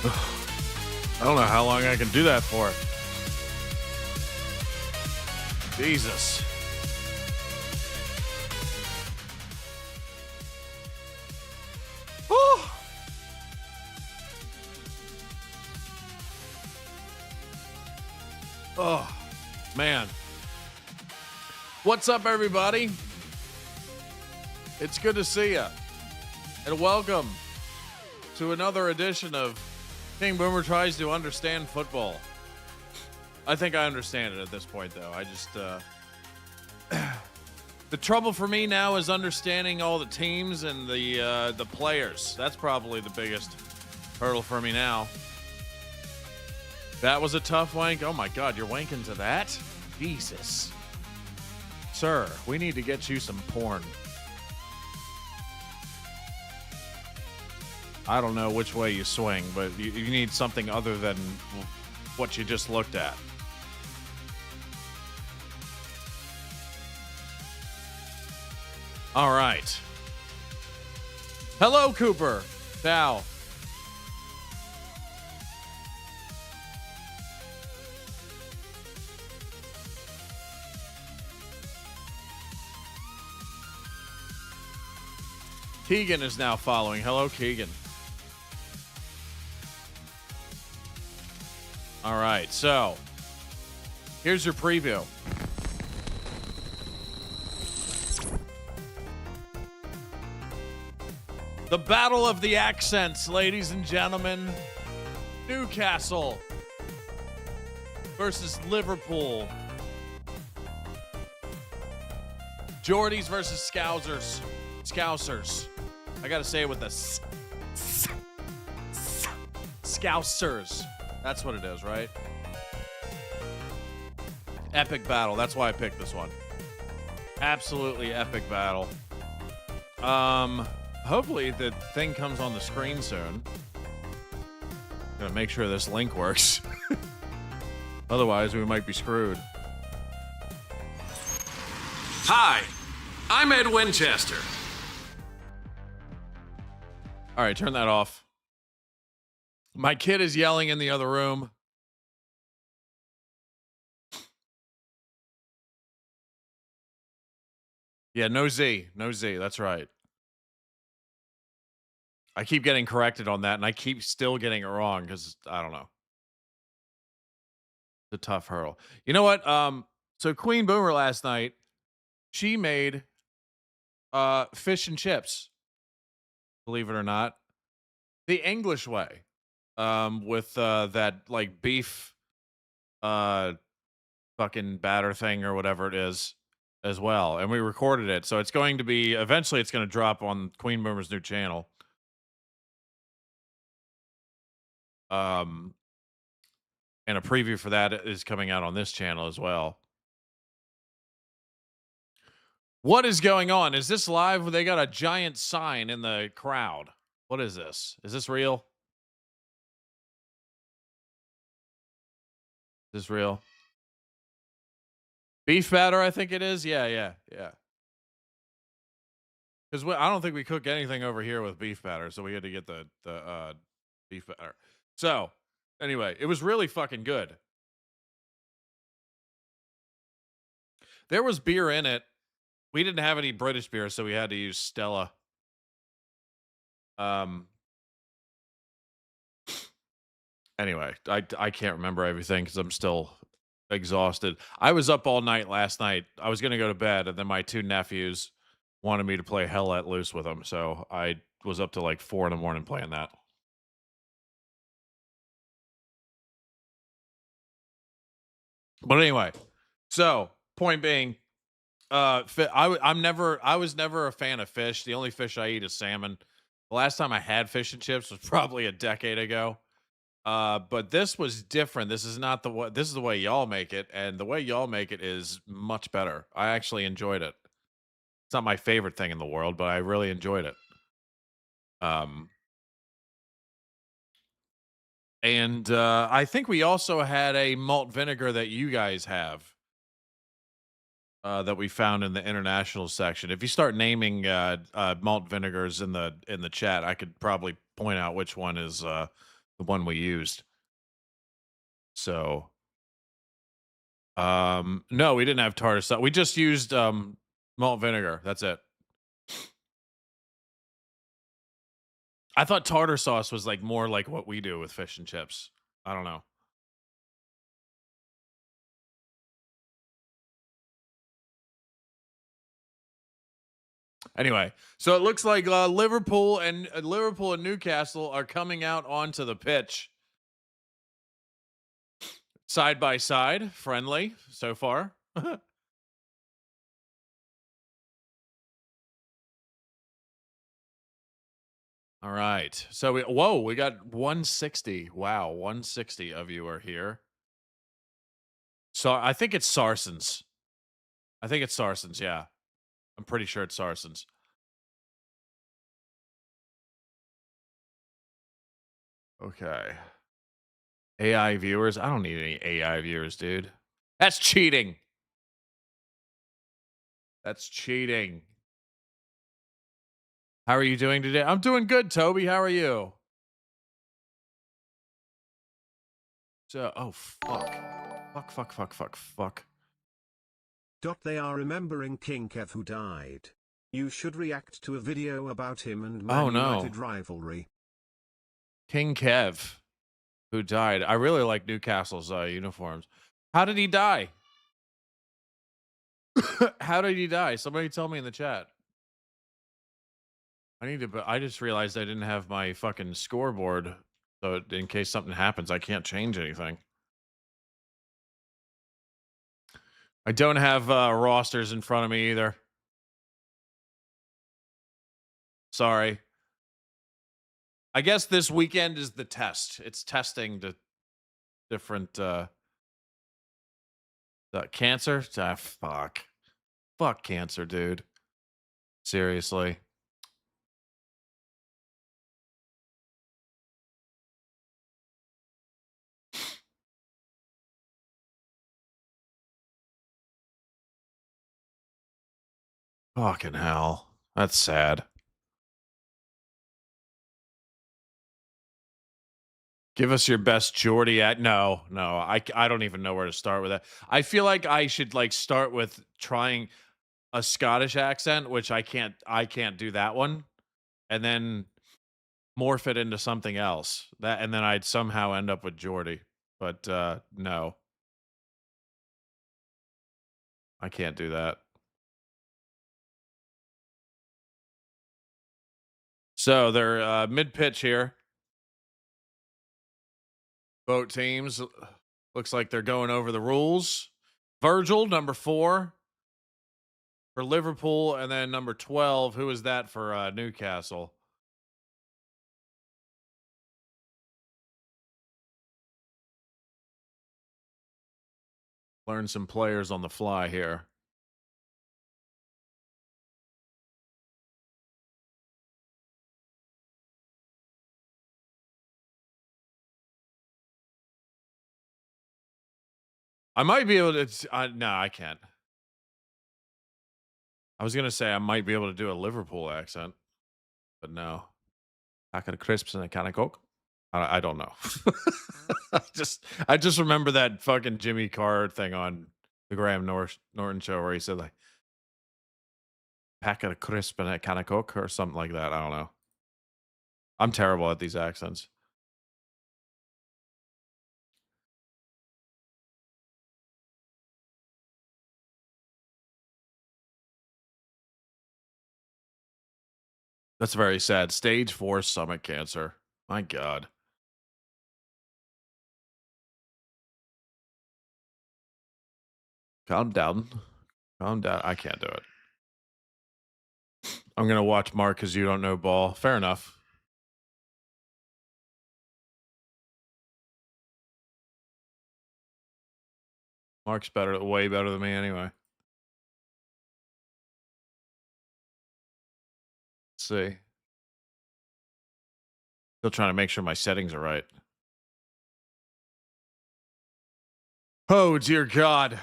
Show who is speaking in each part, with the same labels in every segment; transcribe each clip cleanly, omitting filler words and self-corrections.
Speaker 1: I don't know how long I can do that for. Jesus. Whew. Oh, man. What's up, everybody? It's good to see you. And welcome to another edition of King Boomer Tries to Understand Football. I think I understand it at this point, though. I just, the trouble for me now is understanding all the teams and the players. That's probably the biggest hurdle for me now. That was a tough wank. Oh my God, you're wanking to that? Jesus. Sir, we need to get you some porn. I don't know which way you swing, but you need something other than what you just looked at. All right. Hello, Cooper. Now. Keegan is now following. Hello, Keegan. All right, so here's your preview. The Battle of the Accents, ladies and gentlemen. Newcastle versus Liverpool. Geordies versus Scousers. Scousers. I gotta say it with the Scousers. That's what it is, right? Epic battle. That's why I picked this one. Absolutely epic battle. Hopefully the thing comes on the screen soon. Gonna make sure this link works. Otherwise, we might be screwed. Hi, I'm Ed Winchester. All right, turn that off. My kid is yelling in the other room. Yeah, no Z. No Z. That's right. I keep getting corrected on that, and I keep still getting it wrong because, I don't know. It's a tough hurdle. You know what? So Queen Boomer last night, she made fish and chips. Believe it or not. The English way. With that like beef fucking batter thing or whatever it is as well. And we recorded it. So it's going to be eventually it's going to drop on Queen Boomer's new channel. And a preview for that is coming out on this channel as well. What is going on? Is this live? They got a giant sign in the crowd. What is this? Is this real? Is this real? Beef batter, I think it is. Yeah. Because I don't think we cook anything over here with beef batter, so we had to get the beef batter. So, anyway, it was really fucking good. There was beer in it. We didn't have any British beer, so we had to use Stella. Anyway, I can't remember everything because I'm still exhausted. I was up all night last night. I was going to go to bed, and then my two nephews wanted me to play Hell Let Loose with them, so I was up to like 4 a.m. playing that. But anyway, so point being, I was never a fan of fish. The only fish I eat is salmon. The last time I had fish and chips was probably a decade ago. But this was different. This is not this is the way y'all make it, and the way y'all make it is much better. I actually enjoyed it. It's not my favorite thing in the world, but I really enjoyed it. And I think we also had a malt vinegar that you guys have that we found in the international section. If you start naming malt vinegars in the chat, I could probably point out which one is the the one we used. So, no, we didn't have tartar sauce. We just used malt vinegar. That's it. I thought tartar sauce was like more like what we do with fish and chips. I don't know. Anyway, so it looks like Liverpool and Newcastle are coming out onto the pitch side by side, friendly so far. All right. So we got 160. Wow, 160 of you are here. So I think it's Sarsens. I think it's Sarsens, yeah. I'm pretty sure it's Sarsens. Okay. AI viewers? I don't need any AI viewers, dude. That's cheating. That's cheating. How are you doing today? I'm doing good, Toby. How are you? So, oh fuck. Fuck.
Speaker 2: They are remembering King Kev who died. You should react to a video about him and
Speaker 1: Oh,
Speaker 2: Man
Speaker 1: no.
Speaker 2: United rivalry.
Speaker 1: King Kev, who died. I really like Newcastle's uniforms. How did he die? How did he die? Somebody tell me in the chat. I just realized I didn't have my fucking scoreboard. So in case something happens, I can't change anything. I don't have rosters in front of me either. Sorry. I guess this weekend is the test. It's testing the different cancer. Ah, fuck cancer, dude. Seriously. Fucking hell. That's sad. Give us your best Geordie at no. I don't even know where to start with that. I feel like I should like start with trying a Scottish accent, which I can't do that one, and then morph it into something else. And then I'd somehow end up with Geordie. But no. I can't do that. So they're mid-pitch here. Both teams. Looks like they're going over the rules. Virgil, number 4 for Liverpool, and then number 12. Who is that for Newcastle? Learn some players on the fly here. I might be able to. No, I can't. I was gonna say I might be able to do a Liverpool accent, but no. Packet of crisps and a can of Coke. I don't know. I just remember that fucking Jimmy Carr thing on the Graham Norton show where he said like packet of crisp and a can of Coke or something like that. I don't know. I'm terrible at these accents. That's very sad. Stage 4 stomach cancer. My God. Calm down. Calm down. I can't do it. I'm going to watch Mark because you don't know ball. Fair enough. Mark's way better than me anyway. Let's see. Still trying to make sure my settings are right. Oh, dear God.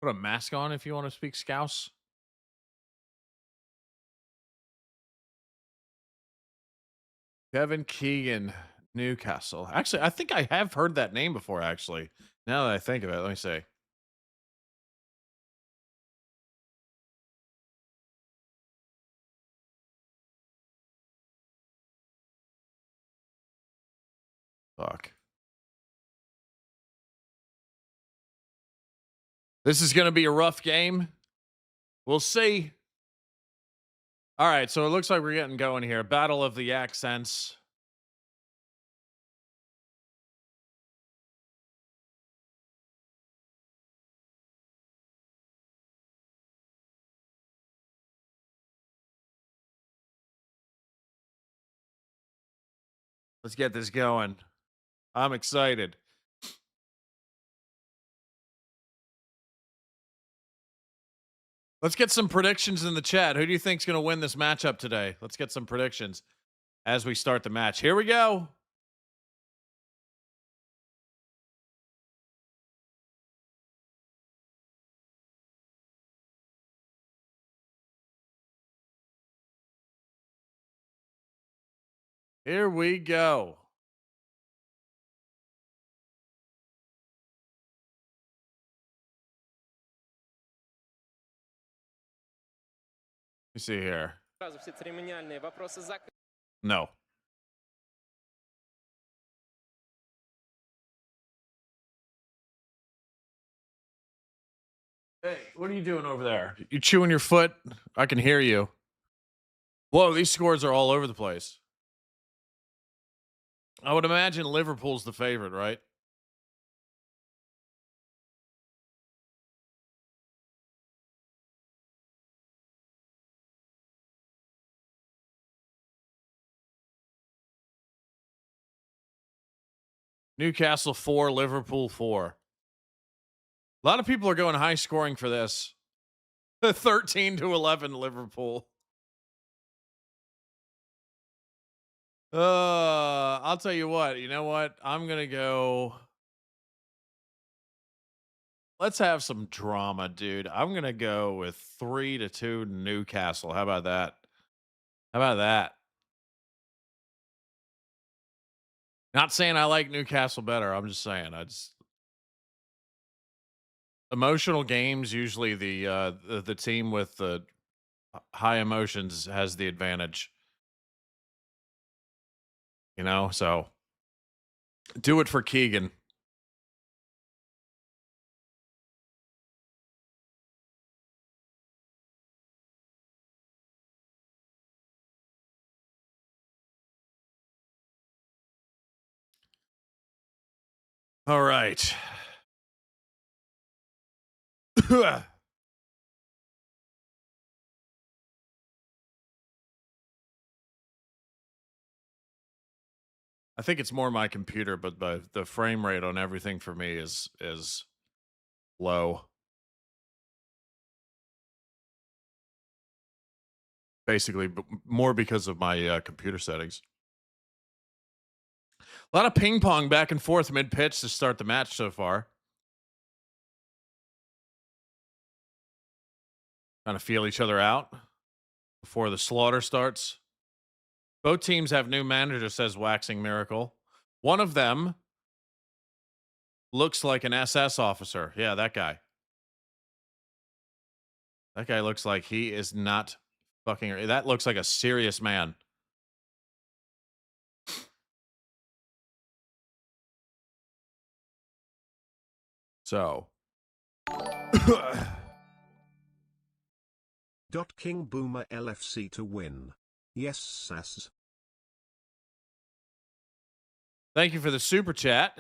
Speaker 1: Put a mask on if you want to speak Scouse. Kevin Keegan, Newcastle. Actually, I think I have heard that name before, actually. Now that I think of it, let me see. Fuck. This is going to be a rough game. We'll see. All right, so it looks like we're getting going here. Battle of the accents. Let's get this going. I'm excited. Let's get some predictions in the chat. Who do you think's going to win this matchup today? Let's get some predictions as we start the match. Here we go. Here we go. Let me see here. No. Hey, what are you doing over there? You chewing your foot? I can hear you. Whoa, these scores are all over the place. I would imagine Liverpool's the favorite, right? Newcastle 4, Liverpool 4. A lot of people are going high scoring for this. 13-11 Liverpool. I'll tell you what. You know what? I'm going to go. Let's have some drama, dude. I'm going to go with 3-2 Newcastle. How about that? How about that? Not saying I like Newcastle better. I'm just saying emotional games, usually the team with the high emotions has the advantage. You know, so do it for Keegan. All right. I think it's more my computer, but the frame rate on everything for me is low. Basically, more because of my computer settings. A lot of ping pong back and forth mid pitch to start the match so far. Trying to feel each other out before the slaughter starts. Both teams have new managers, says Waxing Miracle. One of them looks like an SS officer. Yeah, that guy. That guy looks like he is not fucking. That looks like a serious man. So.
Speaker 2: King Boomer LFC to win. Yes, Sass.
Speaker 1: Thank you for the super chat.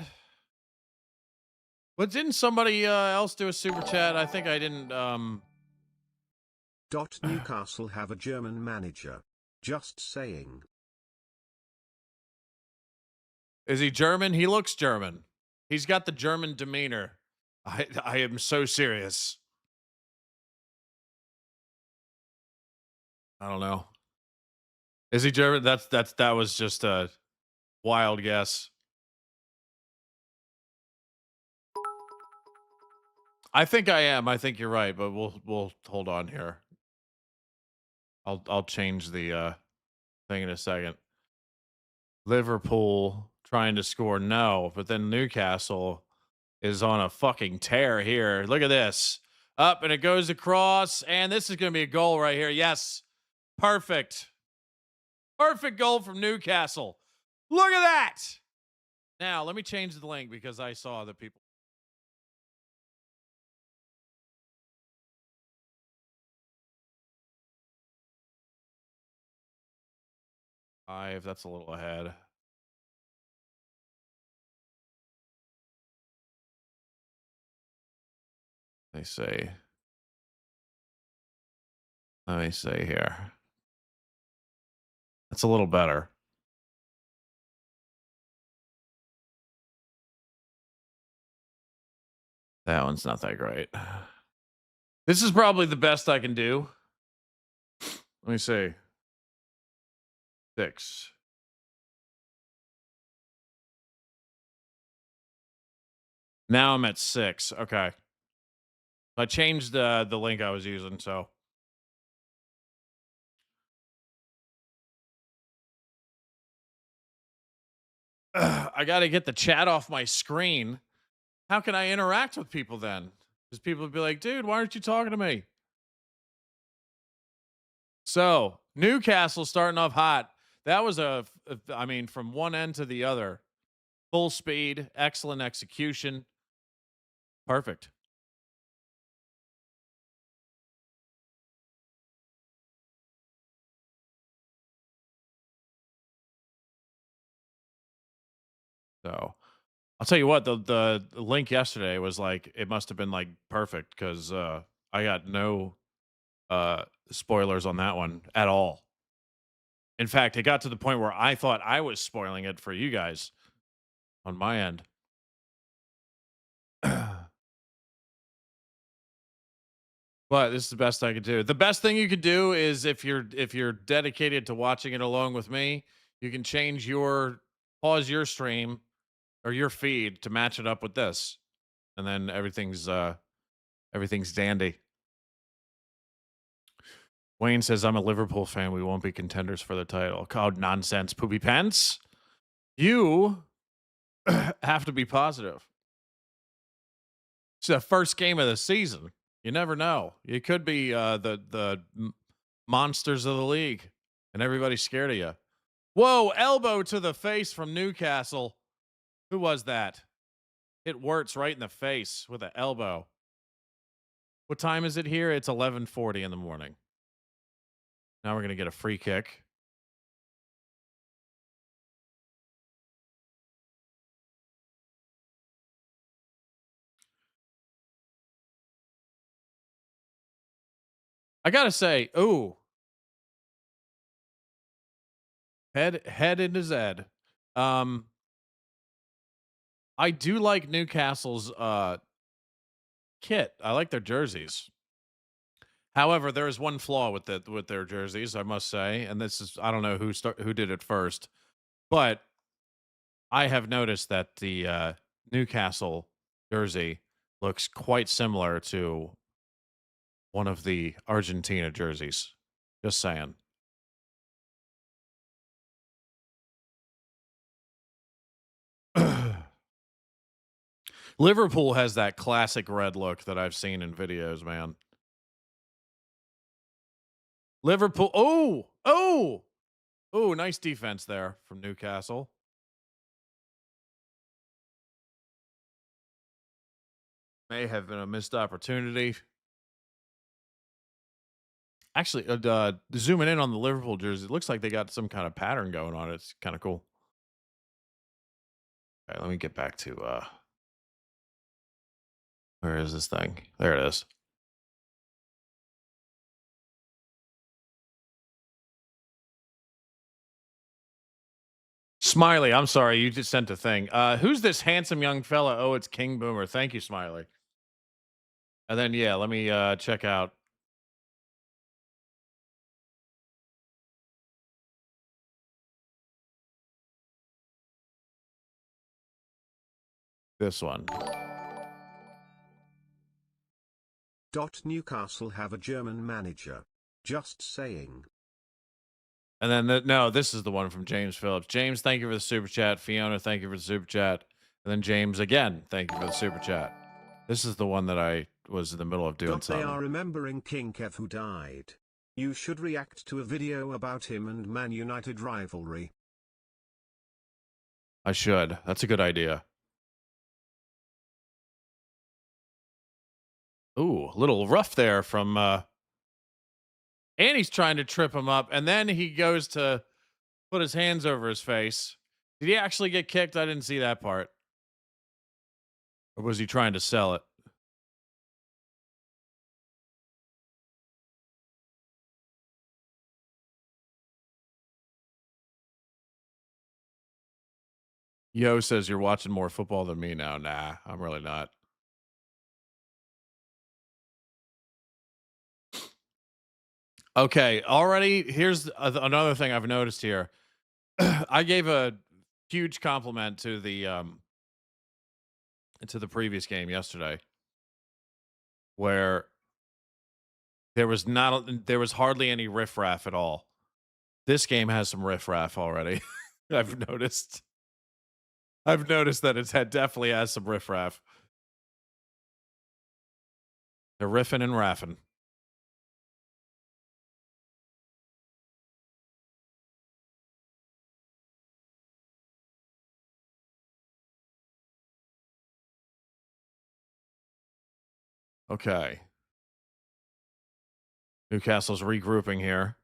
Speaker 1: But didn't somebody else do a super chat? I think I didn't.
Speaker 2: Newcastle have a German manager. Just saying.
Speaker 1: Is he German? He looks German. He's got the German demeanor. I am so serious. I don't know. Is he German? That was just a wild guess. I think I am. I think you're right, but we'll hold on here. I'll change the thing in a second. Liverpool trying to score, no, but then Newcastle is on a fucking tear here. Look at this. Up and it goes across, and this is going to be a goal right here. Yes. Perfect. Perfect goal from Newcastle. Look at that. Now, let me change the link because I saw that people. Five, that's a little ahead. Let me see. Let me see here. That's a little better. That one's not that great. This is probably the best I can do. Let me see. 6. Now I'm at 6. Okay. I changed the link I was using, so. I got to get the chat off my screen. How can I interact with people then? Because people would be like, dude, why aren't you talking to me? So, Newcastle starting off hot. That was I mean, from one end to the other. Full speed, excellent execution. Perfect. So, I'll tell you what, the link yesterday was like, it must have been like perfect because I got no spoilers on that one at all. In fact, it got to the point where I thought I was spoiling it for you guys on my end. But this is the best I could do. The best thing you could do is if you're dedicated to watching it along with me, you can change your pause your stream or your feed to match it up with this. And then everything's dandy. Wayne says, I'm a Liverpool fan. We won't be contenders for the title. Called nonsense, poopy pants. You have to be positive. It's the first game of the season. You never know. It could be the monsters of the league, and everybody's scared of you. Whoa! Elbow to the face from Newcastle. Who was that? Hit Wirtz right in the face with an elbow. What time is it here? It's 11:40 in the morning. Now we're gonna get a free kick. I gotta say, ooh, head into Zed. I do like Newcastle's kit. I like their jerseys. However, there is one flaw with their jerseys, I must say, and this is I don't know who did it first, but I have noticed that the Newcastle jersey looks quite similar to one of the Argentina jerseys. Just saying. Liverpool has that classic red look that I've seen in videos, man. Liverpool. Oh, nice defense there from Newcastle. May have been a missed opportunity. Actually, zooming in on the Liverpool jersey, it looks like they got some kind of pattern going on. It's kind of cool. All right, let me get back to where is this thing? There it is. Smiley, I'm sorry, you just sent a thing. Who's this handsome young fella? Oh, it's King Boomer. Thank you, Smiley. And then yeah, let me check out this one.
Speaker 2: Newcastle have a German manager. Just saying.
Speaker 1: And then, no, this is the one from James Phillips. James, thank you for the super chat. Fiona, thank you for the super chat. And then James again, thank you for the super chat. This is the one that I was in the middle of doing
Speaker 2: They
Speaker 1: something.
Speaker 2: are remembering King Kev who died. You should react to a video about him and Man United rivalry.
Speaker 1: I should. That's a good idea. Ooh, a little rough there from and he's trying to trip him up, and then he goes to put his hands over his face. Did he actually get kicked? I didn't see that part. Or was he trying to sell it? Yo says you're watching more football than me now. Nah, I'm really not. Okay, already here's another thing I've noticed here. I gave a huge compliment to the previous game yesterday, where there was hardly any riffraff at all. This game has some riffraff already. I've noticed that definitely has some riffraff. They're riffing and raffing. Okay. Newcastle's regrouping here.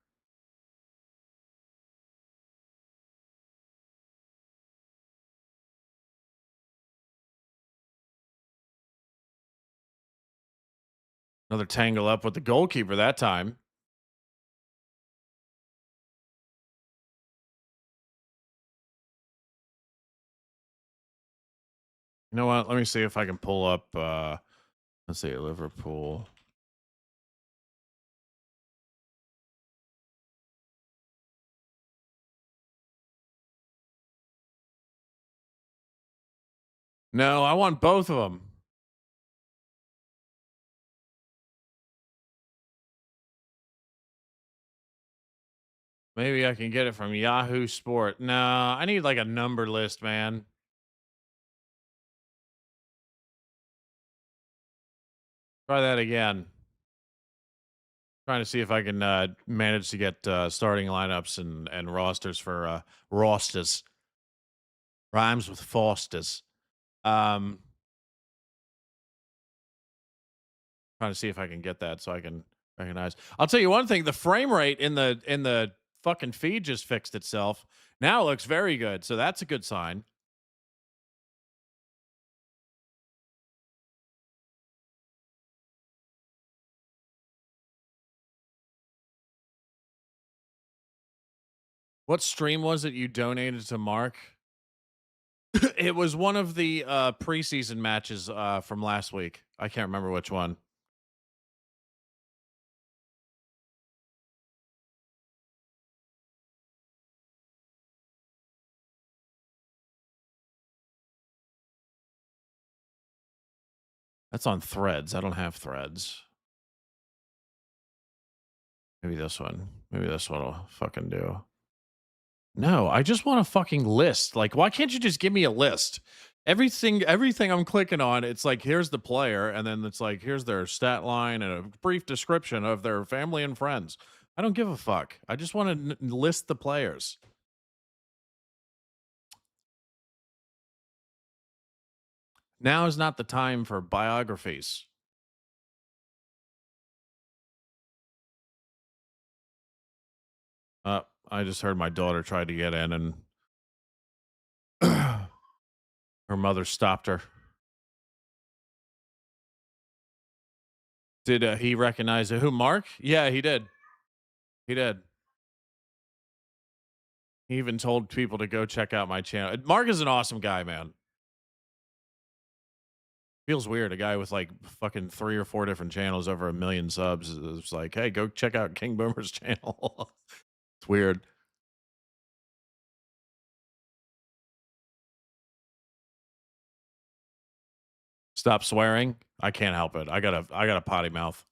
Speaker 1: Another tangle up with the goalkeeper that time. You know what? Let me see if I can pull up let's see, Liverpool. No, I want both of them. Maybe I can get it from Yahoo Sport. No, I need like a number list, man. Try that again. Trying to see if I can manage to get starting lineups and rosters for rosters. Rhymes with Fosters. Trying to see if I can get that so I can recognize. I'll tell you one thing: the frame rate in the fucking feed just fixed itself. Now it looks very good, so that's a good sign. What stream was it you donated to Mark? It was one of the preseason matches from last week. I can't remember which one. That's on Threads. I don't have Threads. Maybe this one. Maybe this one will fucking do. No, I just want a fucking list. Like, why can't you just give me a list? Everything I'm clicking on, it's like, here's the player, and then it's like, here's their stat line and a brief description of their family and friends. I don't give a fuck. I just want to list the players. Now is not the time for biographies. I just heard my daughter try to get in and her mother stopped her. Did he recognize it? Who, Mark? Yeah, he did. He did. He even told people to go check out my channel. Mark is an awesome guy, man. Feels weird. A guy with like fucking 3 or 4 different channels, over 1 million subs, is like, hey, go check out King Boomer's channel. It's weird. Stop swearing. I can't help it. I got a potty mouth.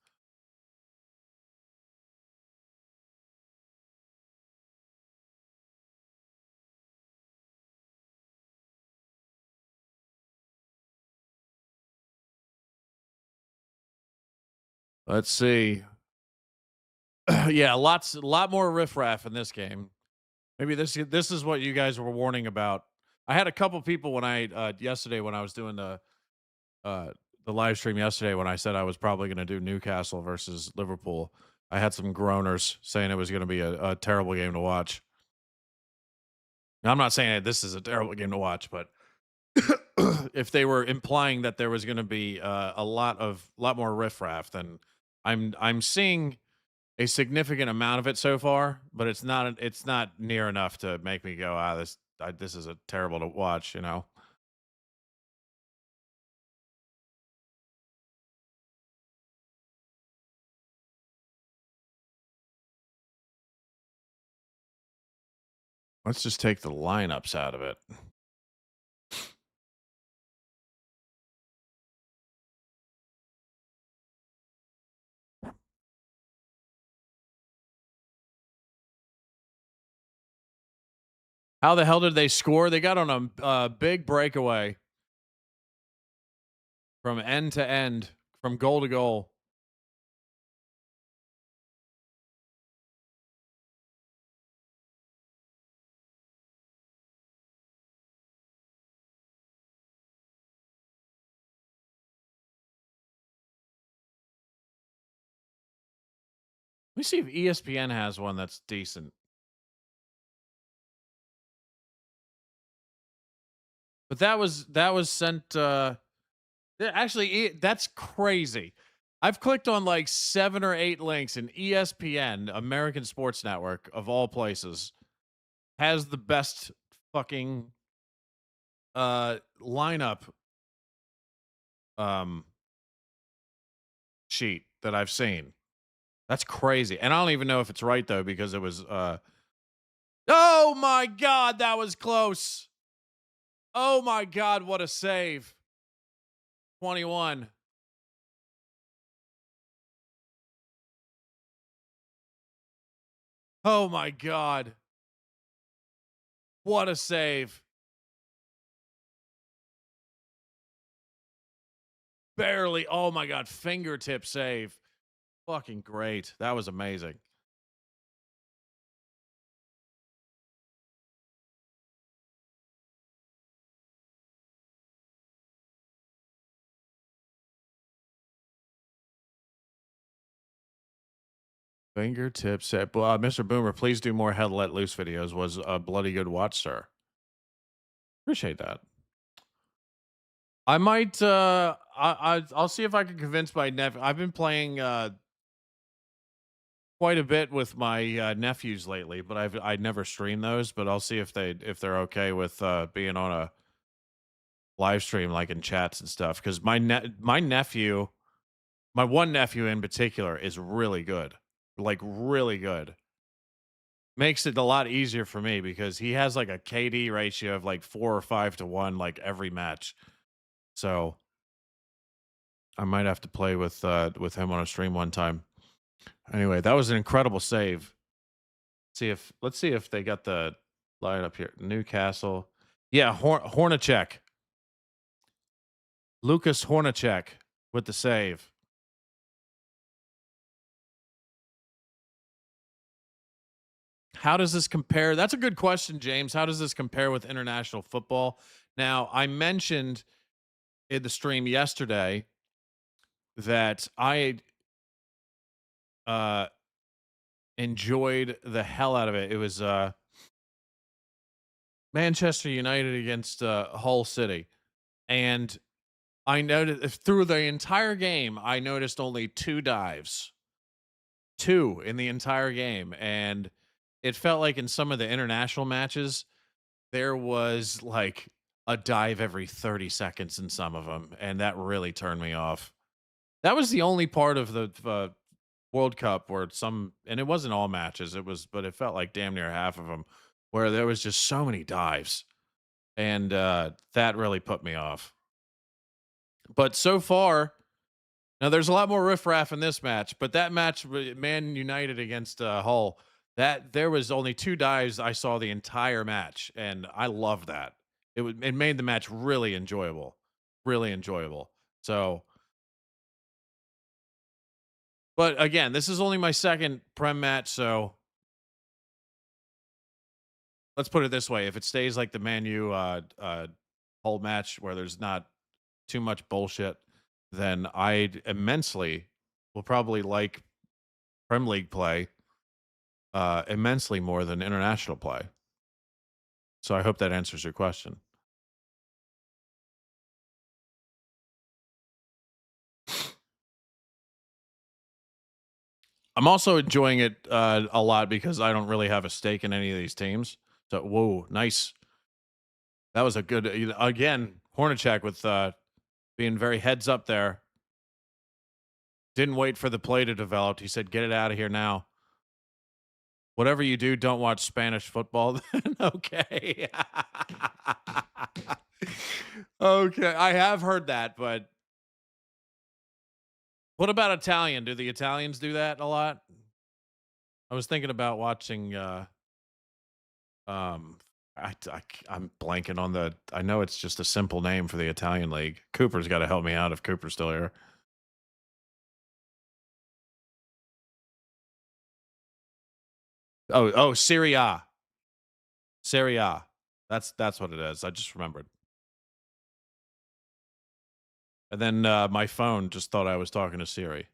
Speaker 1: Let's see. Yeah, a lot more riffraff in this game. Maybe this is what you guys were warning about. I had a couple people when I yesterday when I was doing uh the live stream yesterday when I said I was probably going to do Newcastle versus Liverpool. I had some groaners saying it was going to be a terrible game to watch. Now, I'm not saying that this is a terrible game to watch, but if they were implying that there was going to be a lot more riffraff, then I'm seeing a significant amount of it so far, but it's not near enough to make me go, this is a terrible to watch, you know. Let's just take the lineups out of it. How the hell did they score? They got on a big breakaway from end to end, from goal to goal. Let me see if ESPN has one that's decent. But that was sent. Actually, that's crazy. I've clicked on like 7 or 8 links, and ESPN, American Sports Network, of all places, has the best fucking lineup um sheet that I've seen. That's crazy. And I don't even know if it's right though, because it was oh my god, that was close. Oh my god, what a save. 21. Oh my god. What a save. Barely. Oh my god, fingertip save. Fucking great. That was amazing. Fingertip save. Mr. Boomer, please do more Head Let Loose videos. Was a bloody good watch, sir. Appreciate that. I might I'll see if I can convince my nephew. I've been playing quite a bit with my nephews lately, but I never stream those, but I'll see if they're okay with being on a live stream, like in chats and stuff, cuz my nephew, my one nephew in particular, is really good. Like really good. Makes it a lot easier for me because he has like a KD ratio of like 4 or 5 to 1 like every match. So I might have to play with him on a stream one time. Anyway, that was an incredible save. Let's see if they got the line up here. Newcastle. Yeah, Hornacek. Lucas Hornacek with the save. How does this compare? That's a good question, James. How does this compare with international football? Now, I mentioned in the stream yesterday that I uh enjoyed the hell out of it. It was Manchester United against Hull City. And I noticed through the entire game, I noticed only 2 dives. 2 in the entire game. And it felt like in some of the international matches, there was like a dive every 30 seconds in some of them. And that really turned me off. That was the only part of the World Cup where and it wasn't all matches, but it felt like damn near half of them where there was just so many dives. And that really put me off. But so far, Now there's a lot more riffraff in this match, but that match, Man United against Hull, that there was only 2 dives I saw the entire match, and I loved that. It made the match really enjoyable, really enjoyable. So, but again, this is only my second Prem match, so let's put it this way: if it stays like the Man U Hull match, where there's not too much bullshit, then I immensely will probably like Prem League play immensely more than international play. So I hope that answers your question. I'm also enjoying it a lot because I don't really have a stake in any of these teams. So whoa, nice. That was a good again Hornacek with being very heads up there. Didn't wait for the play to develop. He said, "Get it out of here now." Whatever you do, don't watch Spanish football. Then okay. Okay, I have heard that, but what about Italian? Do the Italians do that a lot? I was thinking about watching. Um, I'm blanking on the. I know it's just a simple name for the Italian league. Cooper's got to help me out if Cooper's still here. Oh, Serie A. Serie A. That's what it is. I just remembered. And then my phone just thought I was talking to Siri.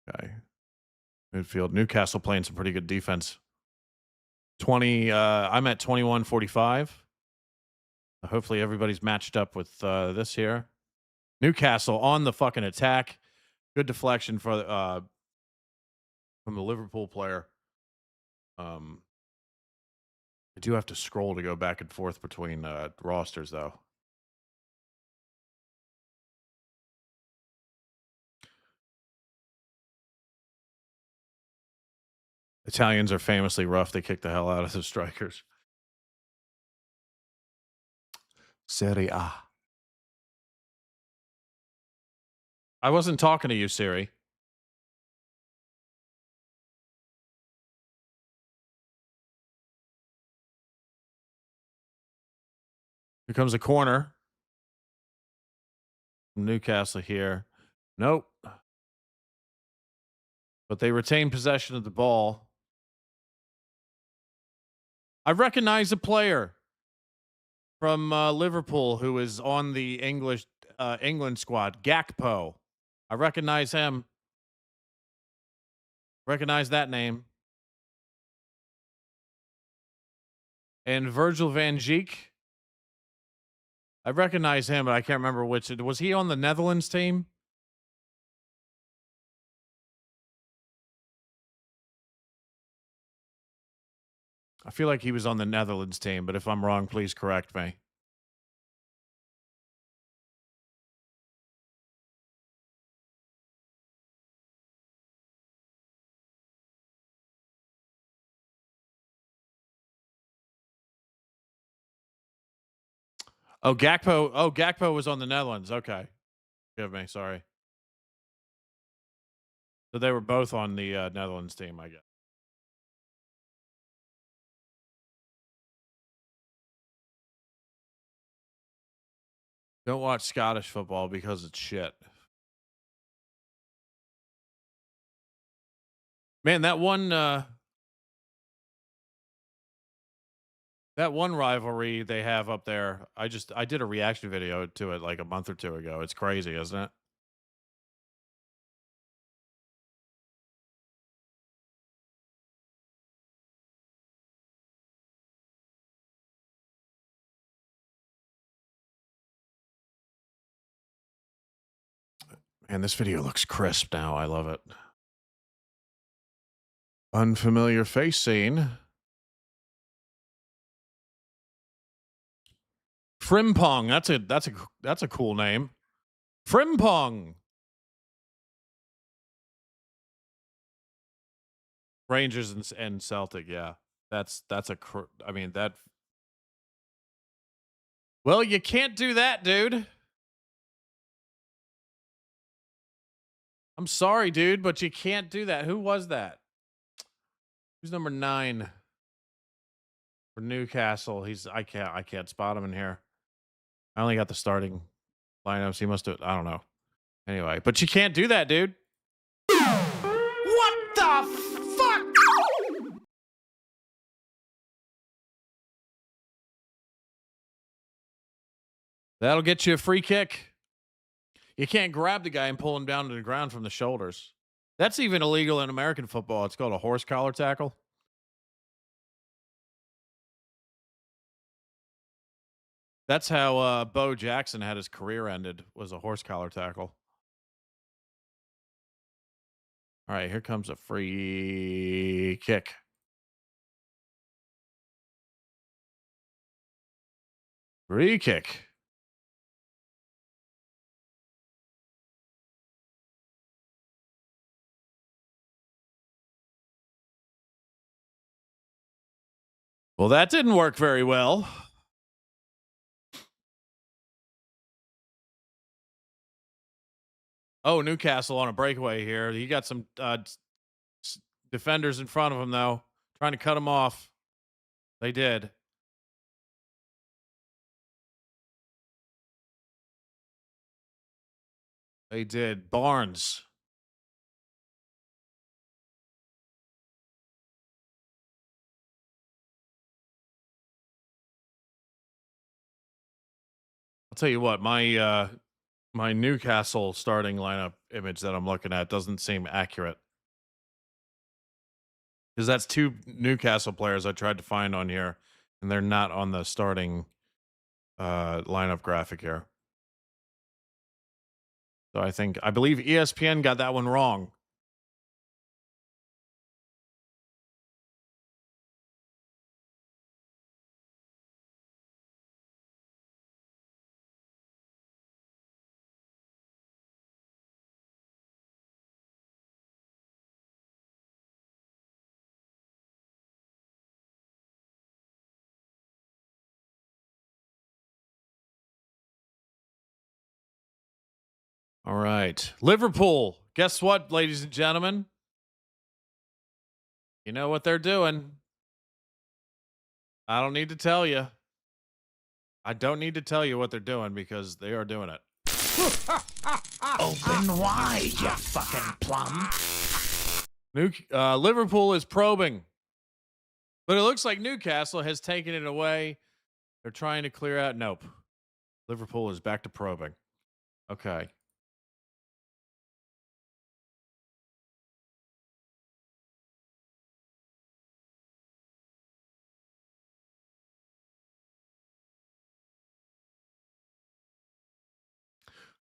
Speaker 1: Okay. Midfield. Newcastle playing some pretty good defense. 20. I'm at 21-45. Hopefully everybody's matched up with this here. Newcastle on the fucking attack. Good deflection for from the Liverpool player. I do have to scroll to go back and forth between rosters though. Italians are famously rough. They kick the hell out of the strikers. Serie A. I wasn't talking to you, Siri. Here comes a corner. Newcastle here. Nope. But they retain possession of the ball. I recognize a player from Liverpool who is on the England squad, Gakpo. I recognize him. Recognize that name. And Virgil van Dijk. I recognize him, but I can't remember which. Was he on the Netherlands team? I feel like he was on the Netherlands team, but if I'm wrong, please correct me. Oh, Gakpo. Oh, Gakpo was on the Netherlands. Okay. Forgive me. Sorry. So they were both on the Netherlands team, I guess. Don't watch Scottish football because it's shit. Man, that one rivalry they have up there, I did a reaction video to it like a month or two ago. It's crazy, isn't it? Man, this video looks crisp now. I love it. Unfamiliar face scene. Frimpong. That's a cool name. Frimpong. Rangers and Celtic. Yeah, I mean that. Well, you can't do that, dude. I'm sorry, dude, but you can't do that. Who was that? Who's number 9 for Newcastle? I can't spot him in here. I only got the starting lineups. He must have, I don't know. Anyway, but you can't do that, dude. What the fuck? That'll get you a free kick. You can't grab the guy and pull him down to the ground from the shoulders. That's even illegal in American football. It's called a horse collar tackle. That's how Bo Jackson had his career ended, was a horse collar tackle. All right, here comes a free kick. Free kick. Well, that didn't work very well. Oh, Newcastle on a breakaway here. He got some defenders in front of him, though, trying to cut him off. They did. They did. Barnes. I'll tell you what, my Newcastle starting lineup image that I'm looking at doesn't seem accurate. Because that's 2 Newcastle players I tried to find on here, and they're not on the starting lineup graphic here. So I believe ESPN got that one wrong. All right. Liverpool. Guess what, ladies and gentlemen? You know what they're doing. I don't need to tell you. I don't need to tell you what they're doing because they are doing it.
Speaker 3: Open wide, you fucking plum.
Speaker 1: Liverpool is probing. But it looks like Newcastle has taken it away. They're trying to clear out. Nope. Liverpool is back to probing. Okay.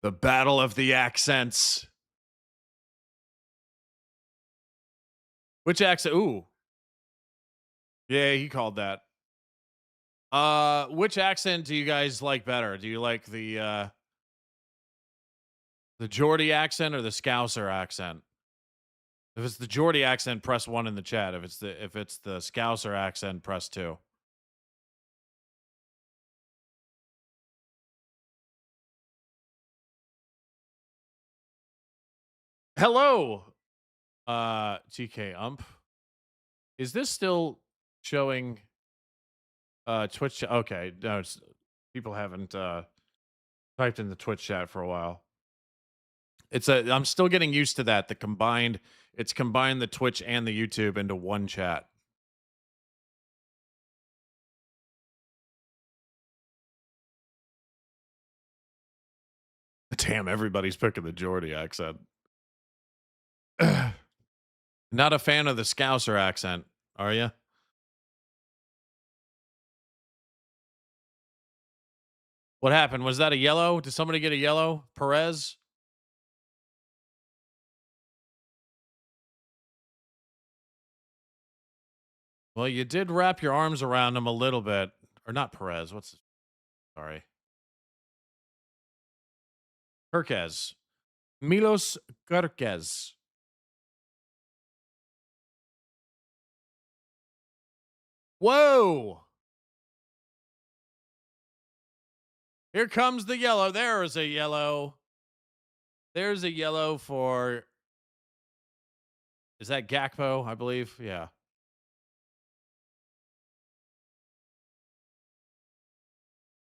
Speaker 1: The battle of the accents. Which accent? Ooh. Yeah, he called that. Which accent do you guys like better? Do you like the Geordie accent or the Scouser accent? If it's the Geordie accent, press 1 in the chat. If it's the Scouser accent, press 2. Hello, TK Ump. Is this still showing Twitch? Okay, no, people haven't typed in the Twitch chat for a while. I'm still getting used to that. It's combined the Twitch and the YouTube into one chat. Damn, everybody's picking the Geordie accent. Not a fan of the Scouser accent, are you? What happened? Was that a yellow? Did somebody get a yellow? Perez? Well, you did wrap your arms around him a little bit. Or not Perez. Sorry. Kirkez. Milos Kirkez. Whoa! Here comes the yellow. There is a yellow. There's a yellow for. Is that Gakpo? I believe. Yeah.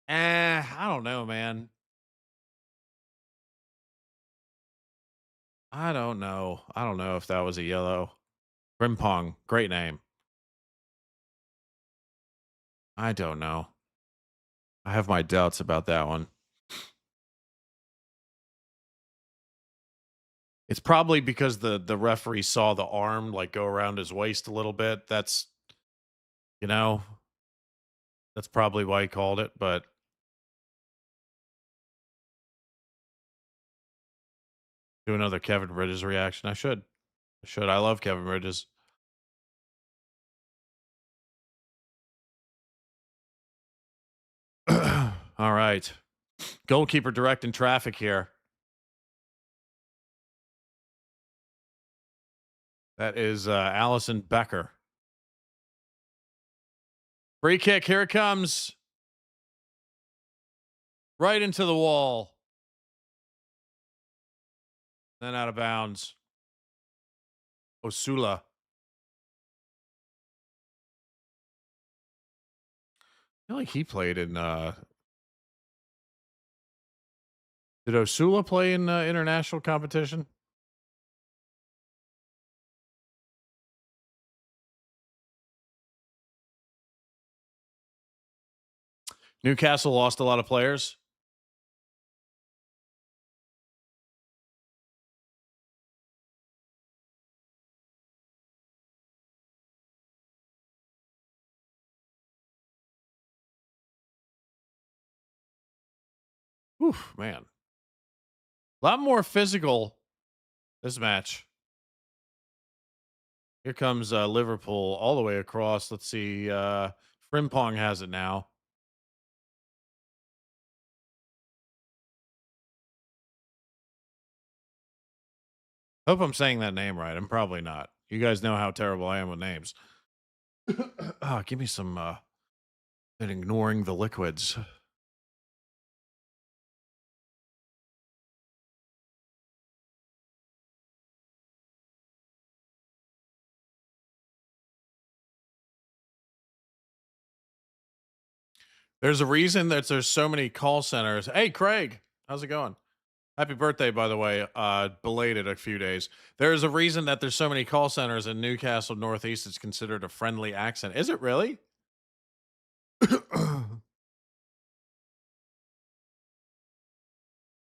Speaker 1: I don't know, man. I don't know. I don't know if that was a yellow. Frimpong, great name. I don't know. I have my doubts about that one. It's probably because the referee saw the arm like go around his waist a little bit. That's you know, that's probably why he called it, but do another Kevin Bridges reaction. I should. I should. I love Kevin Bridges. All right. Goalkeeper directing traffic here. That is Allison Becker. Free kick. Here it comes. Right into the wall. Then out of bounds. Osula. I feel like he played in. Did Osula play in international competition? Newcastle lost a lot of players. Whew, man. A lot more physical this match. Here comes Liverpool all the way across. Let's see. Frimpong has it now. Hope I'm saying that name right. I'm probably not. You guys know how terrible I am with names. Give me some and ignoring the liquids. There's a reason that there's so many call centers. Hey, Craig, how's it going? Happy birthday, by the way. Belated a few days. There's a reason that there's so many call centers in Newcastle Northeast. It's considered a friendly accent. Is it really?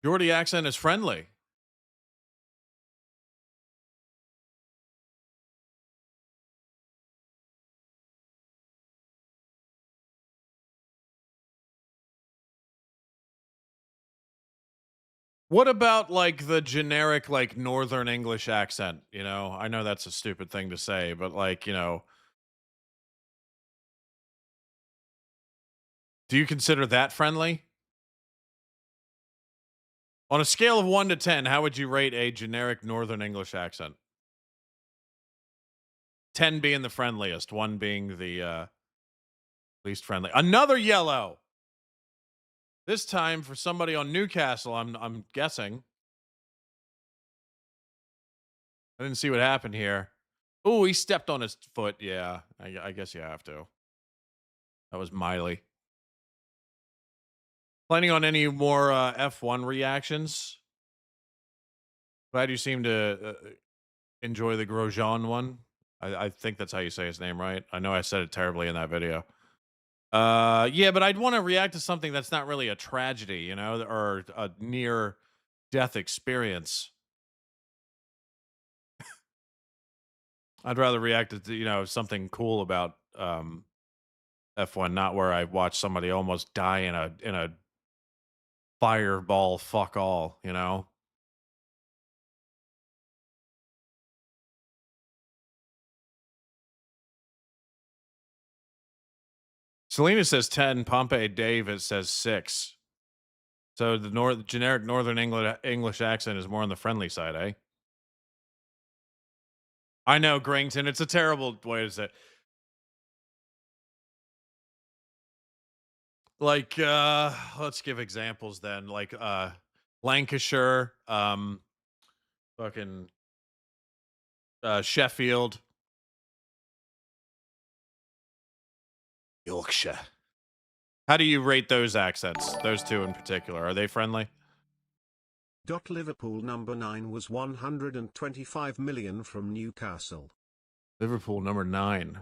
Speaker 1: Geordie accent is friendly. What about like the generic like Northern English accent? You know, I know that's a stupid thing to say, but like, you know, do you consider that friendly? On a scale of 1 to 10, how would you rate a generic Northern English accent? 10 being the friendliest, 1 being the least friendly. Another yellow. This time for somebody on Newcastle, I'm guessing. I didn't see what happened here. Oh, he stepped on his foot. Yeah, I guess you have to. That was Miley. Planning on any more F1 reactions? Glad you seem to enjoy the Grosjean one. I think that's how you say his name, right? I know I said it terribly in that video. Yeah, but I'd want to react to something that's not really a tragedy, you know, or a near death experience. I'd rather react to, you know, something cool about F1, not where I watch somebody almost die in a fireball fuck all, you know. Selena says 10, Pompey David says 6. So the generic Northern English accent is more on the friendly side, eh? I know, Grington. It's a terrible way to say it. Like, let's give examples then. Like, Lancashire, fucking Sheffield, Yorkshire. How do you rate those accents? Those two in particular, are they friendly?
Speaker 2: Liverpool number 9 was 125 million from Newcastle.
Speaker 1: Liverpool number 9.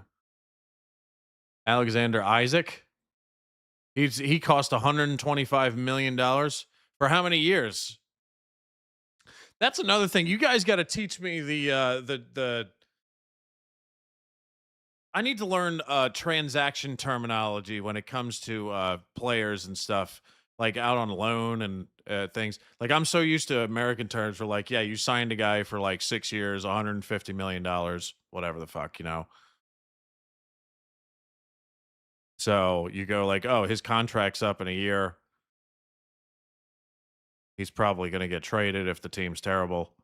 Speaker 1: Alexander Isaac. He cost $125 million for how many years? That's another thing. You guys got to teach me the. I need to learn transaction terminology when it comes to players and stuff, like out on loan and things. Like I'm so used to American terms for like, yeah, you signed a guy for like 6 years, $150 million, whatever the fuck, you know. So you go like, oh, his contract's up in a year. He's probably going to get traded if the team's terrible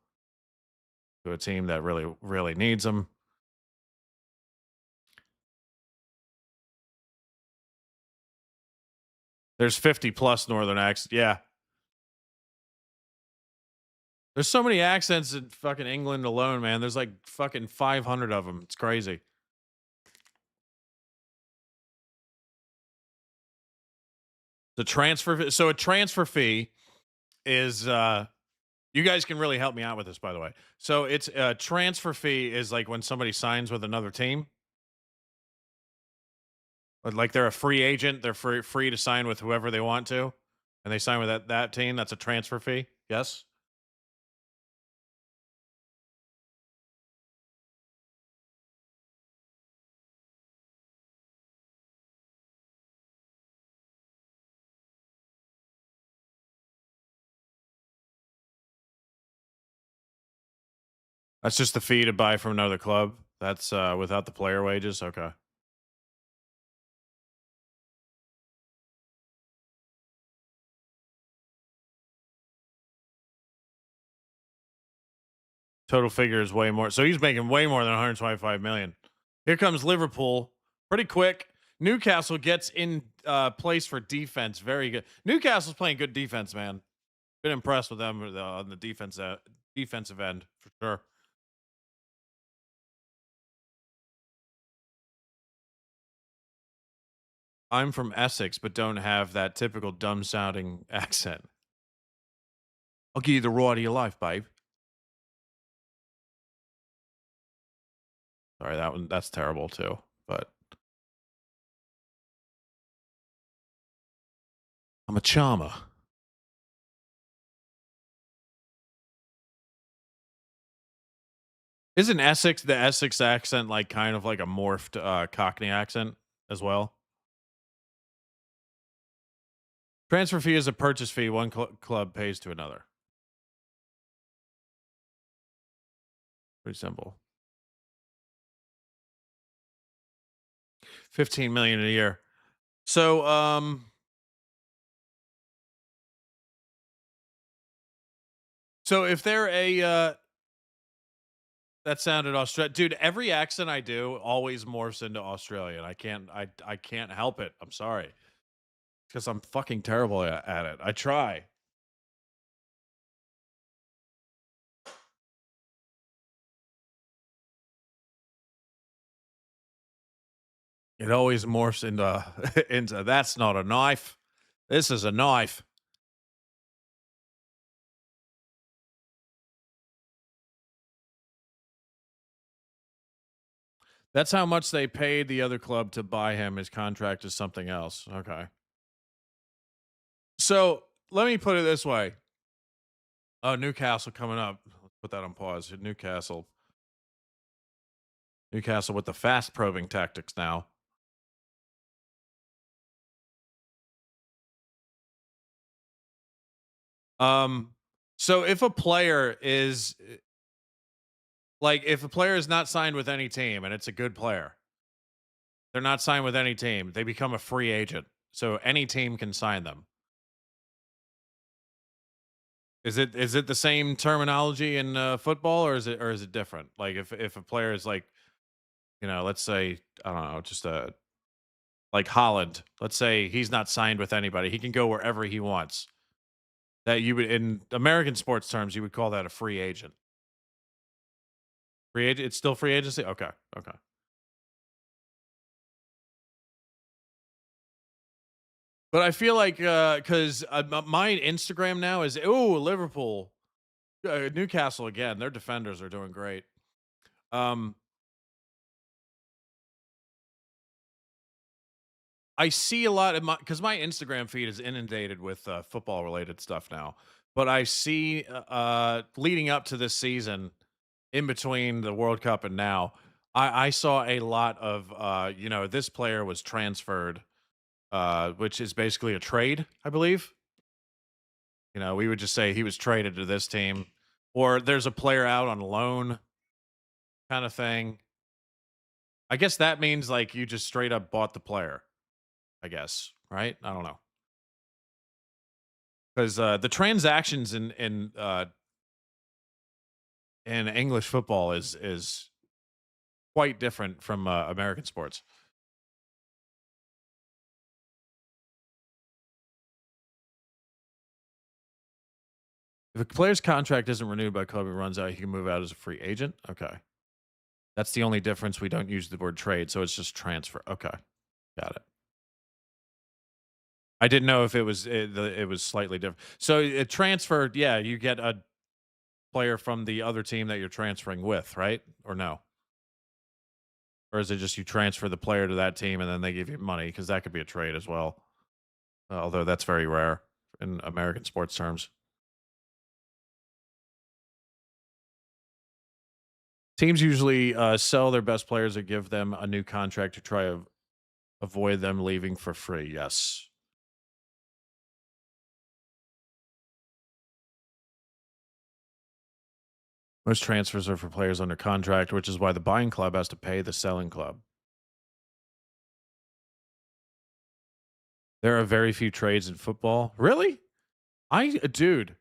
Speaker 1: to a team that really, really needs him. There's 50 plus Northern accents. Yeah. There's so many accents in fucking England alone, man. There's like fucking 500 of them. It's crazy. The transfer. So a transfer fee is, you guys can really help me out with this, by the way. So it's a transfer fee is like when somebody signs with another team. Like they're a free agent. They're free to sign with whoever they want to. And they sign with that team. That's a transfer fee. Yes. That's just the fee to buy from another club. That's without the player wages. Okay. Total figure is way more. So he's making way more than 125 million. Here comes Liverpool. Pretty quick. Newcastle gets in place for defense. Very good. Newcastle's playing good defense, man. Been impressed with them on the defensive end for sure. I'm from Essex, but don't have that typical dumb sounding accent. I'll give you the ride of your life, babe. Sorry, that's terrible too. But I'm a charmer. Isn't the Essex accent like kind of like a morphed Cockney accent as well? Transfer fee is a purchase fee one club pays to another. Pretty simple. 15 million a year. So so if they're a that sounded Australian. Dude, every accent I do always morphs into Australian. I can't help it. I'm sorry. Because I'm fucking terrible at it. I try. It always morphs into into that's not a knife. This is a knife. That's how much they paid the other club to buy him. His contract is something else. Okay. So let me put it this way. Oh, Newcastle coming up. Let's put that on pause. Newcastle with the fast probing tactics now. So if a player is if a player is not signed with any team and it's a good player, they're not signed with any team, they become a free agent. So any team can sign them. Is it the same terminology in football or is it different? Like if a player is like, let's say, I don't know, just Like Holland, let's say he's not signed with anybody. He can go wherever he wants. That you would, in American sports terms, you would call that a free agent. Free agent, it's still free agency? Okay. Okay. But I feel like because my Instagram now is Liverpool, Newcastle again. Their defenders are doing great. Um, I see a lot of my because my Instagram feed is inundated with football related stuff now. But I see leading up to this season, in between the World Cup and now, I saw a lot of this player was transferred, which is basically a trade, I believe. We would just say he was traded to this team, or there's a player out on loan kind of thing. I guess that means like you just straight up bought the player, I guess, right? I don't know. Because the transactions in English football is quite different from American sports. If a player's contract isn't renewed by a club, it runs out, he can move out as a free agent. Okay. That's the only difference. We don't use the word trade, so it's just transfer. Okay. Got it. I didn't know if it was slightly different. So it transferred, yeah, you get a player from the other team that you're transferring with, right? Or no? Or is it just you transfer the player to that team and then they give you money? Because that could be a trade as well. Although that's very rare in American sports terms. Teams usually sell their best players or give them a new contract to try to avoid them leaving for free. Yes. Most transfers are for players under contract, which is why the buying club has to pay the selling club. There are very few trades in football. Really? Dude.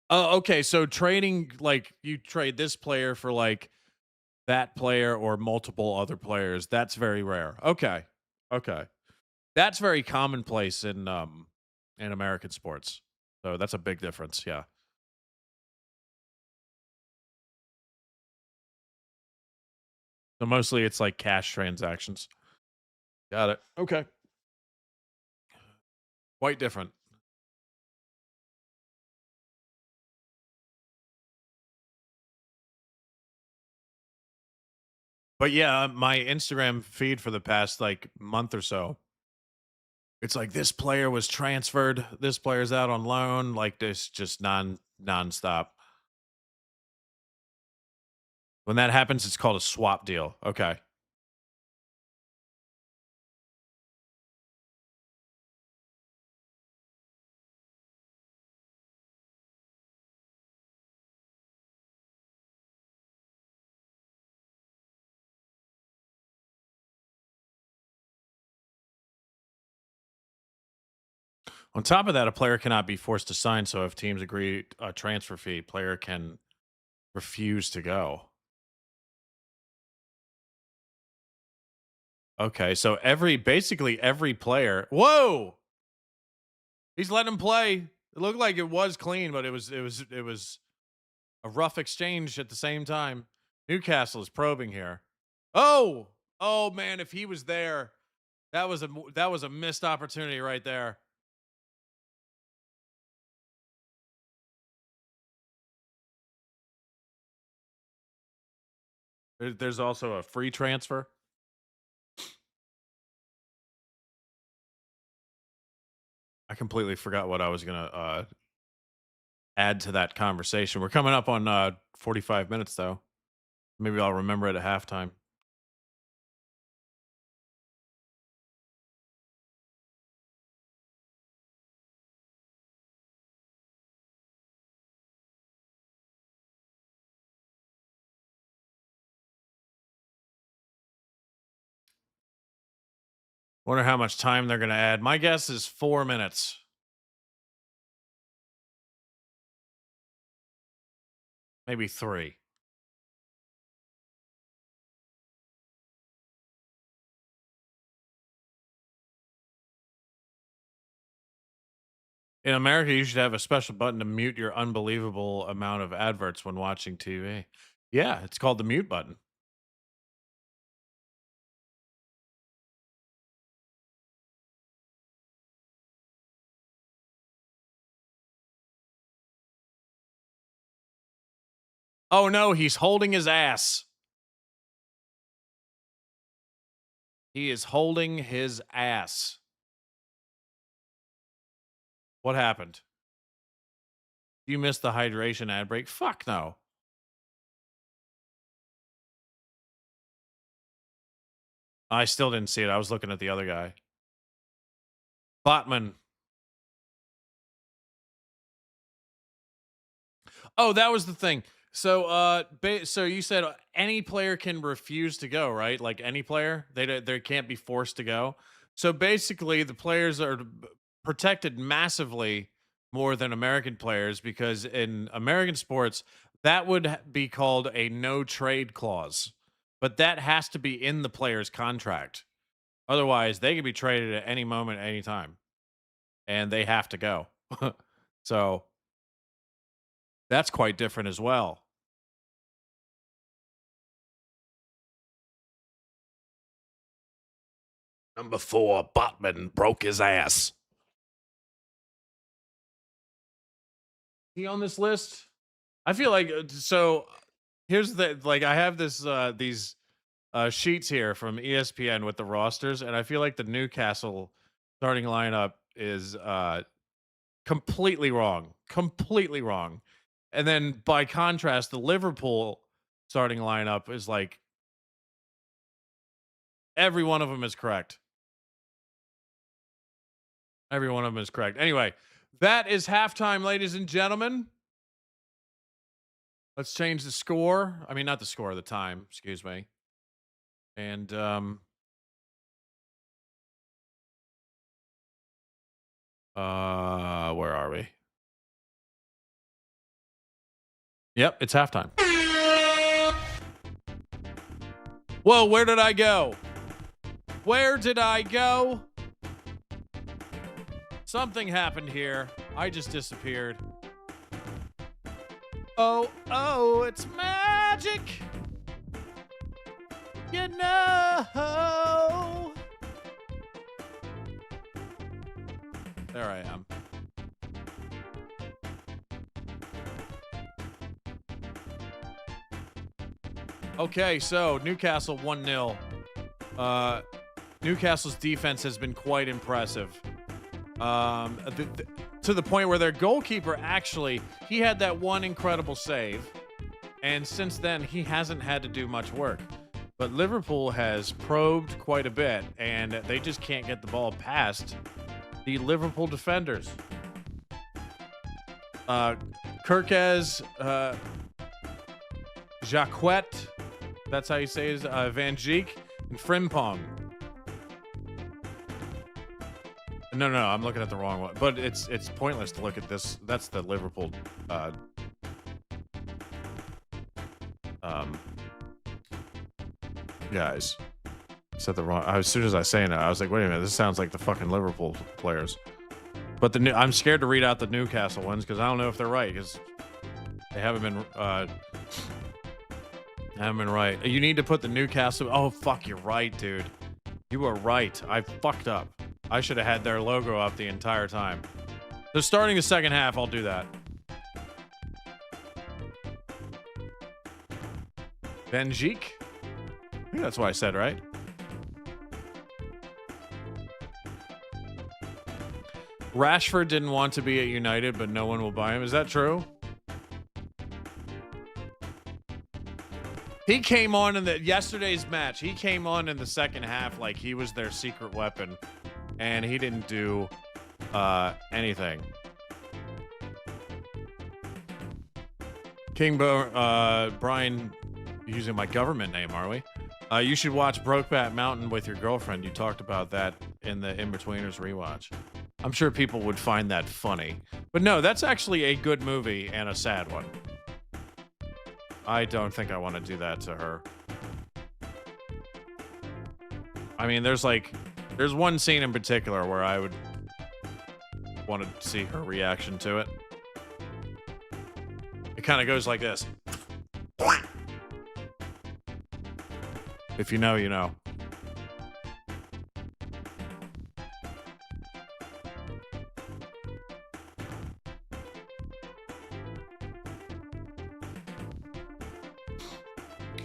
Speaker 1: Oh, okay. So trading, like you trade this player for like that player or multiple other players, that's very rare. Okay. Okay. That's very commonplace in American sports. So that's a big difference. Yeah. So mostly it's like cash transactions. Got it. Okay. Quite different. But yeah, my Instagram feed for the past like month or so, it's like this player was transferred, this player's out on loan, like this just nonstop. When that happens, it's called a swap deal. Okay. On top of that, a player cannot be forced to sign. So if teams agree a transfer fee, player can refuse to go. Okay, so basically every player. Whoa, he's letting him play. It looked like it was clean, but it was a rough exchange at the same time. Newcastle is probing here. Oh, oh man, if he was there, that was a missed opportunity right there. There's also a free transfer. I completely forgot what I was gonna add to that conversation. We're coming up on 45 minutes though. Maybe I'll remember it at halftime. Wonder how much time they're gonna add. My guess is 4 minutes, maybe three. In America, you should have a special button to mute your unbelievable amount of adverts when watching TV. Yeah, it's called the mute button. Oh no, he's holding his ass. He is holding his ass. What happened? You missed the hydration ad break? Fuck no. I still didn't see it. I was looking at the other guy. Botman. Oh, that was the thing. So, so you said any player can refuse to go, right? Like any player, they can't be forced to go. So basically, the players are protected massively more than American players because in American sports, that would be called a no trade clause, but that has to be in the player's contract. Otherwise, they can be traded at any moment, anytime, and they have to go. So that's quite different as well. Number 4, Botman broke his ass. He on this list? I feel like so. Here's the like I have this these sheets here from ESPN with the rosters, and I feel like the Newcastle starting lineup is completely wrong, completely wrong. And then by contrast, the Liverpool starting lineup is like every one of them is correct. Every one of them is correct. Anyway, that is halftime, ladies and gentlemen. Let's change the score. I mean, not the score, the time, excuse me. And where are we? Yep, it's halftime. Whoa, where did I go? Where did I go? Something happened here. I just disappeared. Oh, it's magic. You know. There I am. Okay, so Newcastle 1-0. Newcastle's defense has been quite impressive. To the point where their goalkeeper actually, he had that one incredible save. And since then, he hasn't had to do much work. But Liverpool has probed quite a bit, and they just can't get the ball past the Liverpool defenders. Kirkez, Jacquet, that's how you say it, Van Dijk, and Frimpong. No, I'm looking at the wrong one. But it's pointless to look at this. That's the Liverpool guys. Said the wrong. As soon as I say it, I was like, wait a minute, this sounds like the fucking Liverpool players. But I'm scared to read out the Newcastle ones because I don't know if they're right because they haven't been right. You need to put the Newcastle. Oh fuck, you're right, dude. You were right. I fucked up. I should have had their logo up the entire time. They're starting the second half. I'll do that. Van Dijk? I think that's what I said, right? Rashford didn't want to be at United, but no one will buy him. Is that true? He came on in yesterday's match. He came on in the second half like he was their secret weapon. And he didn't do anything. Brian, using my government name, are we? You should watch Brokeback Mountain with your girlfriend. You talked about that in the In-Betweeners rewatch. I'm sure people would find that funny. But no, that's actually a good movie and a sad one. I don't think I want to do that to her. I mean, there's one scene in particular where I would wanted to see her reaction to it. It kind of goes like this. If you know, you know.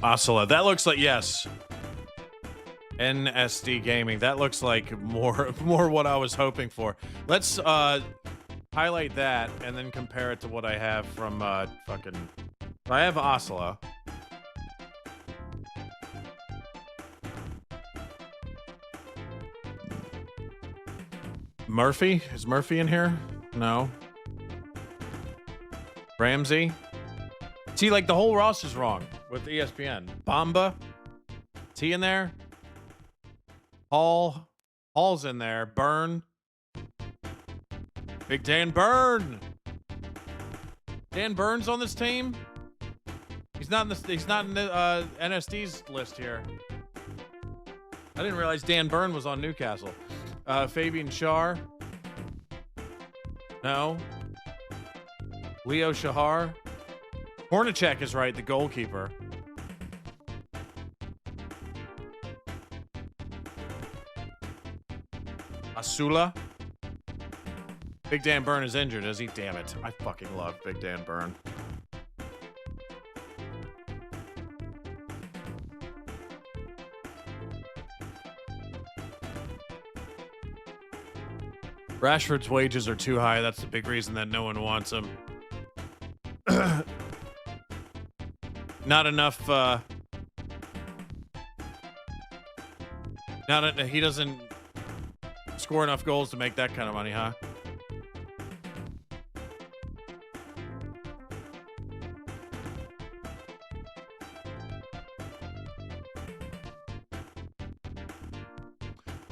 Speaker 1: Oscilla, that looks like, yes. NSD Gaming, that looks like more what I was hoping for. Let's highlight that and then compare it to what I have from fucking... I have Oscilla. Murphy? Is Murphy in here? No. Ramsey? See, like, the whole roster's wrong with ESPN. Bamba? Is he in there? Hall's in there. Byrne? Big Dan Byrne! Dan Byrne's on this team? He's not in the NSD's list here. I didn't realize Dan Byrne was on Newcastle. Fabian Schär? No. Leo Shahar? Hornacek is right, the goalkeeper. Asula? Big Dan Byrne is injured, is he? Damn it. I fucking love Big Dan Byrne. Rashford's wages are too high. That's the big reason that no one wants him. Not enough, he doesn't score enough goals to make that kind of money, huh?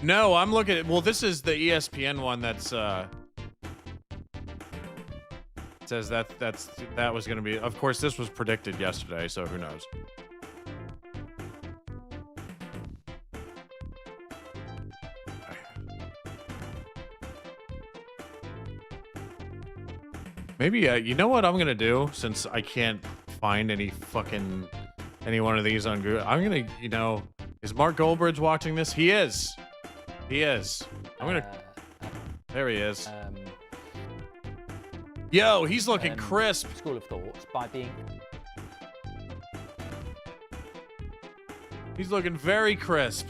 Speaker 1: No, I'm looking at, well, this is the ESPN one that's, says that was going to be, of course, this was predicted yesterday, so who knows? Maybe, you know what I'm going to do, since I can't find any one of these on Google? I'm going to, you know, is Mark Goldbridge watching this? He is. He is. I'm going to, there he is. Yo, he's looking crisp.
Speaker 4: School of thoughts by being...
Speaker 1: He's looking very crisp.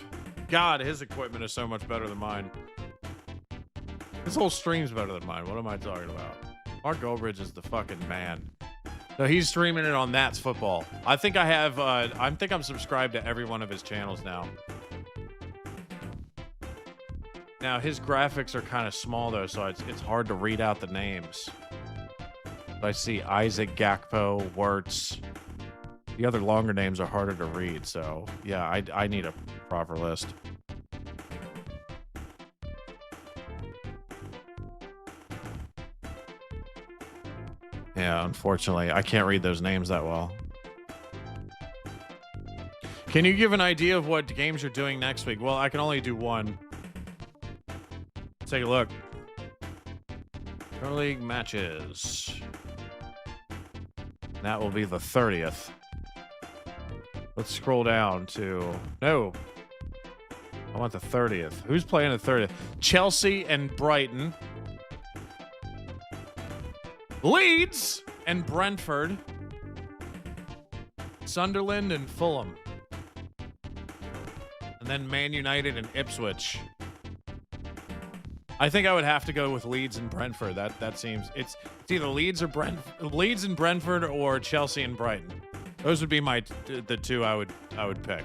Speaker 1: God, his equipment is so much better than mine. This whole stream's better than mine. What am I talking about? Mark Goldbridge is the fucking man. So he's streaming it on That's Football. I think I have, I think I'm subscribed to every one of his channels now. Now, his graphics are kind of small, though, so it's hard to read out the names. I see Isaac, Gakpo, Wirtz. The other longer names are harder to read, so yeah, I need a proper list. Yeah, unfortunately, I can't read those names that well. Can you give an idea of what games you're doing next week? Well, I can only do one. Let's take a look. Pro League matches. That will be the 30th. Let's scroll down to... No. I want the 30th. Who's playing the 30th? Chelsea and Brighton. Leeds and Brentford. Sunderland and Fulham. And then Man United and Ipswich. I think I would have to go with Leeds and Brentford. That seems it's either Leeds and Brentford or Chelsea and Brighton. Those would be the two I would pick.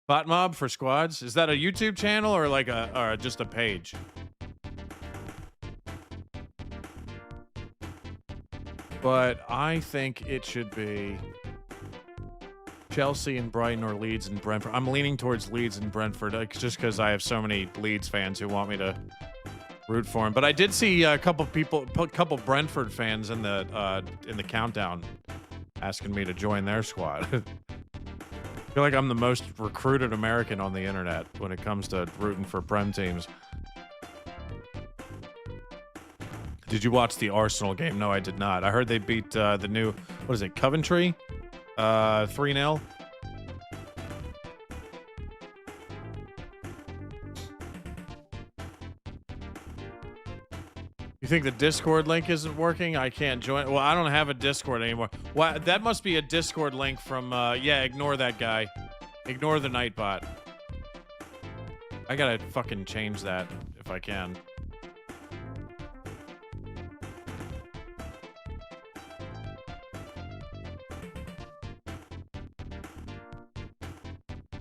Speaker 1: Bot Mob for squads. Is that a YouTube channel or like or just a page? But I think it should be Chelsea and Brighton or Leeds and Brentford. I'm leaning towards Leeds and Brentford just because I have so many Leeds fans who want me to root for him. But I did see a couple Brentford fans in the countdown asking me to join their squad. I feel like I'm the most recruited American on the internet when it comes to rooting for Prem teams. Did you watch the Arsenal game? No, I did not. I heard they beat the new, what is it, Coventry? 3-0. You think the Discord link isn't working? I can't join. Well, I don't have a Discord anymore. Well, that must be a Discord link from, yeah, ignore that guy. Ignore the Nightbot. I gotta fucking change that if I can.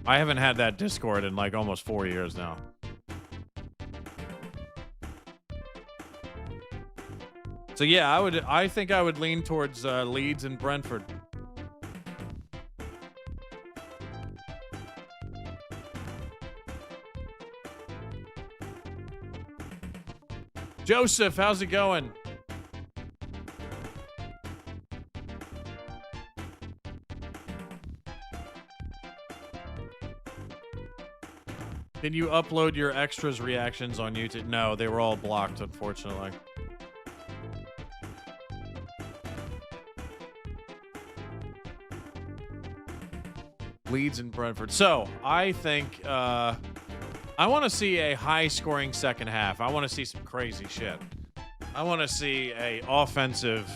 Speaker 1: I haven't had that Discord in like almost 4 years now. So yeah, I think I would lean towards Leeds and Brentford. Joseph, how's it going? Can you upload your extras reactions on YouTube? No, they were all blocked, unfortunately. Leeds and Brentford. So, I think, I want to see a high-scoring second half. I want to see some crazy shit. I want to see a offensive,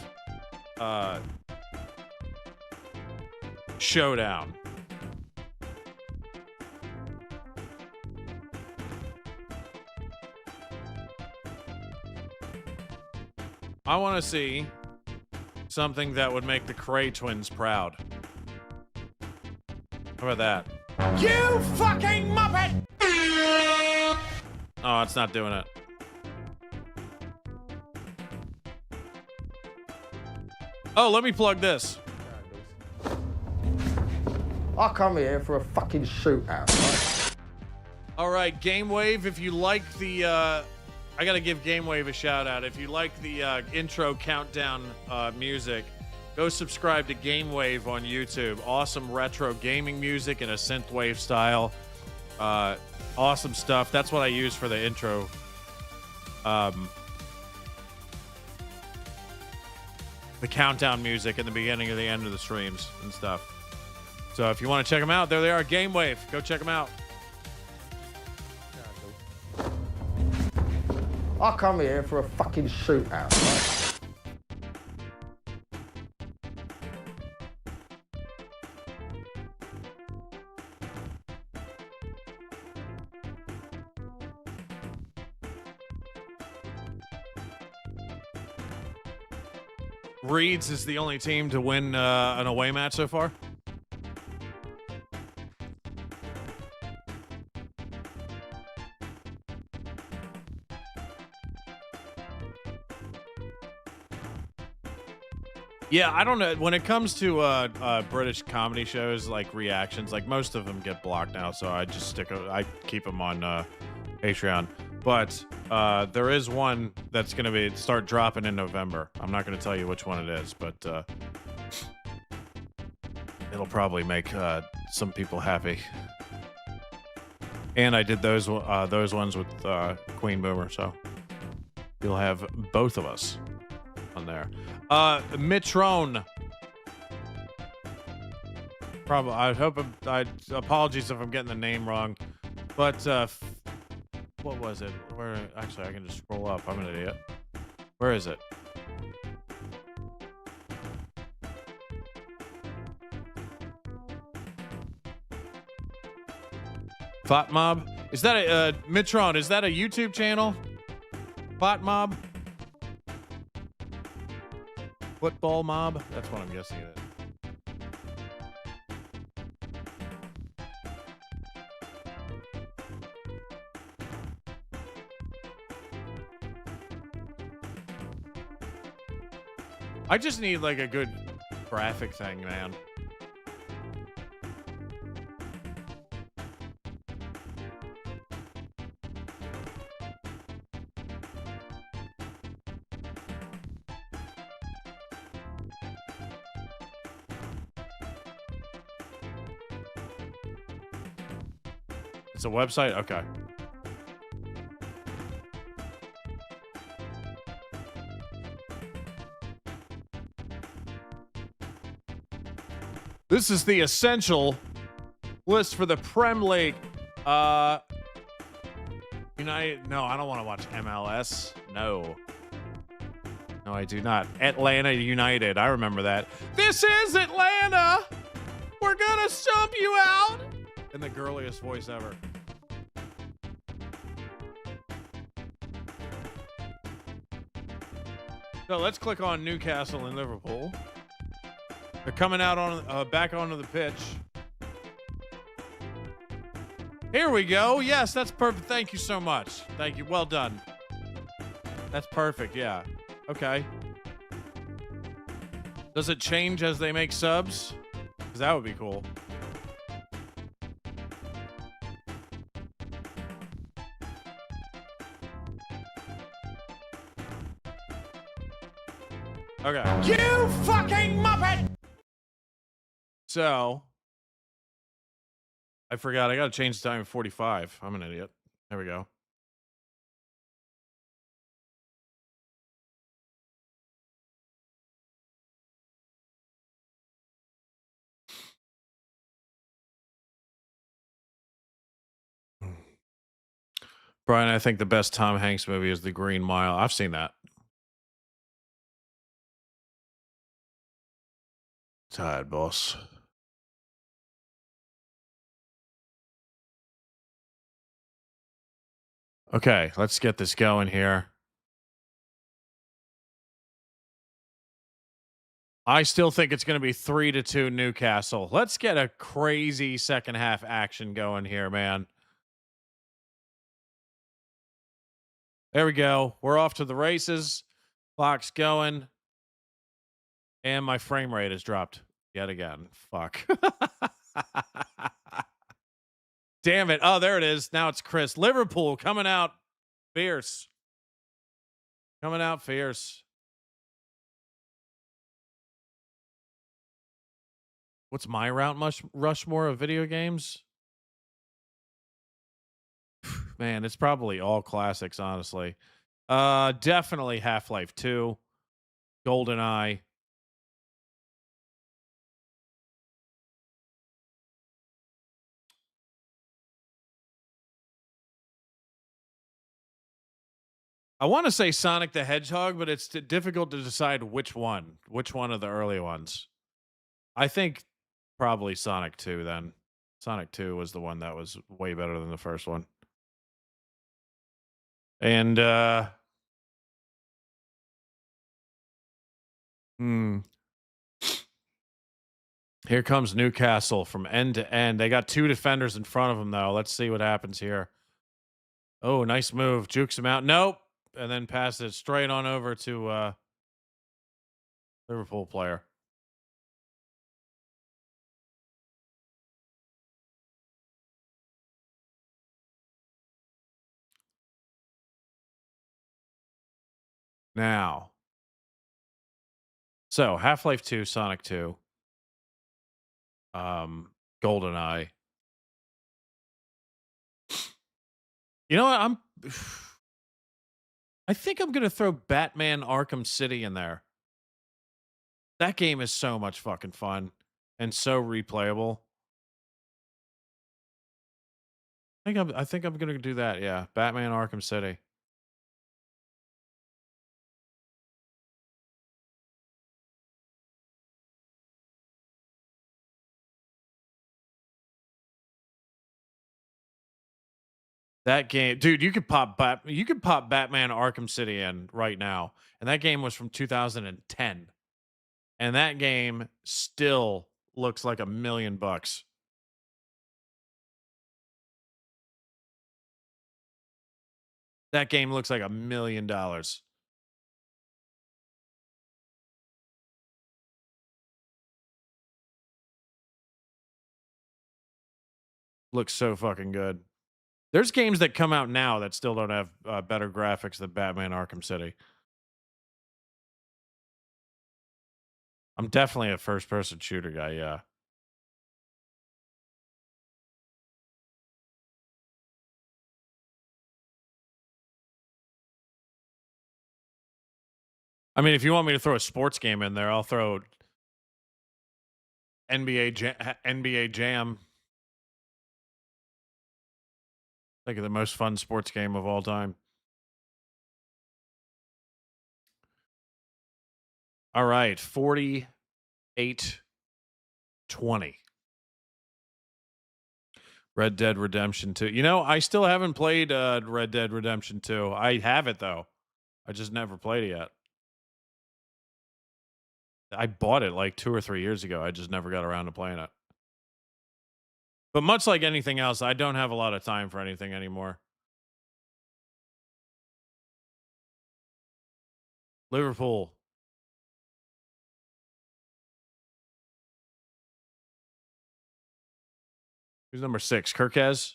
Speaker 1: showdown. I want to see something that would make the Cray twins proud. How about that?
Speaker 3: You fucking muppet!
Speaker 1: Oh, it's not doing it. Oh, let me plug this.
Speaker 4: I come here for a fucking shootout.
Speaker 1: All right, Gamewave, if you like the, I gotta give Gamewave a shout out. If you like the intro countdown music, go subscribe to Gamewave on YouTube. Awesome retro gaming music in a synthwave style. Awesome stuff. That's what I use for the intro. The countdown music in the beginning and the end of the streams and stuff. So if you want to check them out, there they are, Gamewave. Go check them out.
Speaker 4: I come here for a fucking shootout.
Speaker 1: Reeds is the only team to win an away match so far. Yeah, I don't know. When it comes to British comedy shows, like reactions, like most of them get blocked now, so I just I keep them on Patreon. But there is one that's going to start dropping in November. I'm not going to tell you which one it is, but it'll probably make some people happy. And I did those ones with Queen Boomer, so you'll have both of us on there. Mitrone. Probably. I hope apologies if I'm getting the name wrong, but what was it? Where? Actually, I can just scroll up. I'm an idiot. Where is it? Fat Mob? Is that a Mitron? Is that a YouTube channel? Fat Mob? Football Mob? That's what I'm guessing it is. I just need like a good graphic thing, man. It's a website? Okay. This is the essential list for the Prem League. United. No, I don't want to watch MLS. No. No, I do not. Atlanta United. I remember that. This is Atlanta. We're gonna stomp you out. In the girliest voice ever. So let's click on Newcastle and Liverpool. They're coming out on back onto the pitch. Here we go. Yes, that's perfect. Thank you so much. Thank you. Well done. That's perfect. Yeah. Okay. Does it change as they make subs? Because that would be cool. Okay.
Speaker 3: You fucking muppet!
Speaker 1: So, I forgot. I got to change the time to 45. I'm an idiot. There we go. Brian, I think the best Tom Hanks movie is The Green Mile. I've seen that. Tired, boss. Okay, let's get this going here. I still think it's going to be 3-2 Newcastle. Let's get a crazy second half action going here, man. There we go. We're off to the races. Clock's going. And my frame rate has dropped yet again. Fuck. Damn it. Oh, there it is. Now it's Chris. Liverpool coming out fierce. Coming out fierce. What's my Mount Rushmore of video games? Man, it's probably all classics, honestly. Definitely Half-Life 2, GoldenEye. I want to say Sonic the Hedgehog, but it's difficult to decide which one of the early ones. I think probably Sonic 2 then. Sonic 2 was the one that was way better than the first one. And here comes Newcastle from end to end. They got two defenders in front of them, though. Let's see what happens here. Oh, nice move. Jukes him out. Nope. And then passes it straight on over to Liverpool player. Now. So, Half-Life 2, Sonic 2. GoldenEye. You know what? I think I'm going to throw Batman Arkham City in there. That game is so much fucking fun and so replayable. I think I'm going to do that. Yeah, Batman Arkham City. That game, dude, you could pop Batman Arkham City in right now. And that game was from 2010. And that game still looks like $1 million. That game looks like $1 million. Looks so fucking good. There's games that come out now that still don't have better graphics than Batman Arkham City. I'm definitely a first-person shooter guy, yeah. I mean, if you want me to throw a sports game in there, I'll throw NBA Jam. Think of the most fun sports game of all time. All right, 48-20. Red Dead Redemption 2. You know, I still haven't played Red Dead Redemption 2. I have it though. I just never played it yet. I bought it like 2 or 3 years ago. I just never got around to playing it. But much like anything else, I don't have a lot of time for anything anymore. Liverpool. Who's number 6? Kirkez?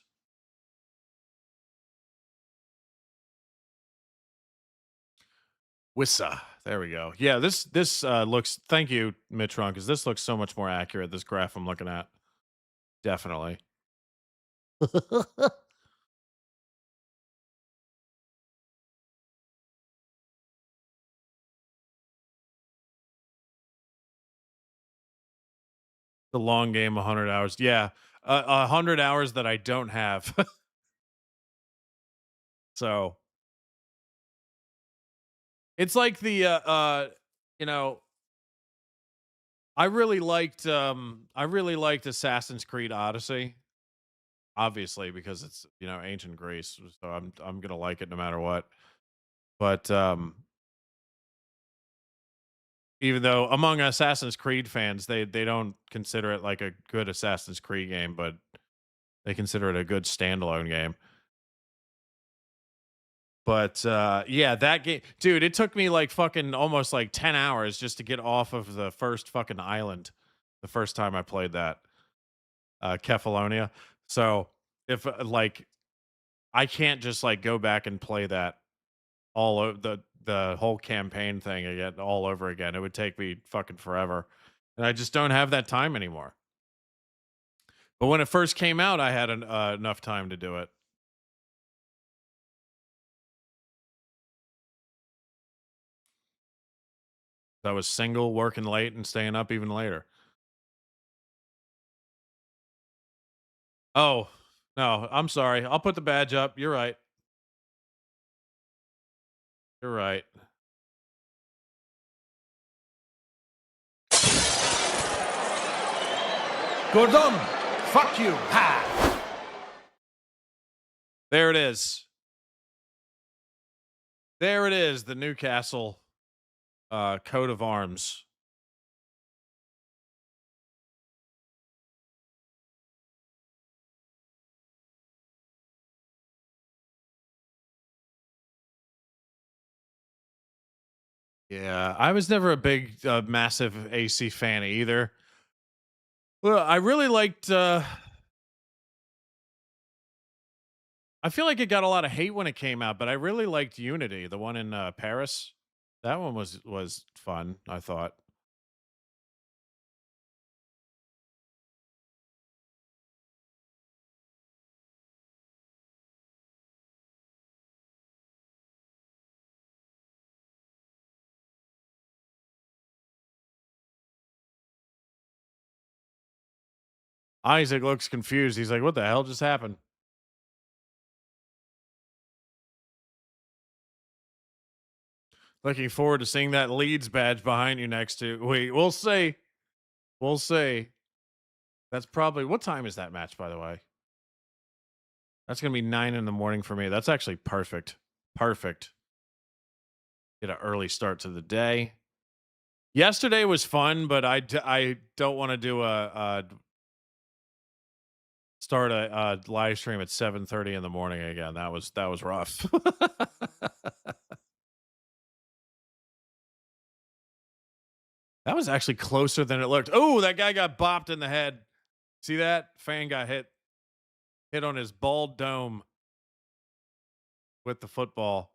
Speaker 1: Wissa. There we go. Yeah, this looks. Thank you, Mitron, because this looks so much more accurate. This graph I'm looking at, definitely. The long game, 100 hours. Yeah, 100 hours that I don't have. So it's like the you know, I really liked Assassin's Creed Odyssey, obviously because it's, you know, ancient Greece, so I'm gonna like it no matter what. But even though among Assassin's Creed fans, they don't consider it like a good Assassin's Creed game, but they consider it a good standalone game. But yeah, that game, dude, it took me like fucking almost like 10 hours just to get off of the first fucking island the first time I played that, Kefalonia. So if like I can't just like go back and play that all over the whole campaign thing again all over again. It would take me fucking forever. And I just don't have that time anymore. But when it first came out, I had enough time to do it. I was single, working late, and staying up even later. Oh, no, I'm sorry. I'll put the badge up. You're right. You're right.
Speaker 3: Gordon, fuck you. Ha!
Speaker 1: There it is. There it is, the Newcastle coat of arms. Yeah, I was never a big, massive AC fan either. Well, I really liked. I feel like it got a lot of hate when it came out, but I really liked Unity, the one in Paris. That one was fun, I thought. Isaac looks confused. He's like, "What the hell just happened?" Looking forward to seeing that Leeds badge behind you next to. Wait, we'll see. We'll see. That's probably what time is that match, by the way? That's gonna be 9 in the morning for me. That's actually perfect. Perfect. Get an early start to the day. Yesterday was fun, but I don't want to do a start a live stream at 7:30 in the morning again. That was rough. That was actually closer than it looked. Oh, that guy got bopped in the head. See that? Fan got hit on his bald dome with the football.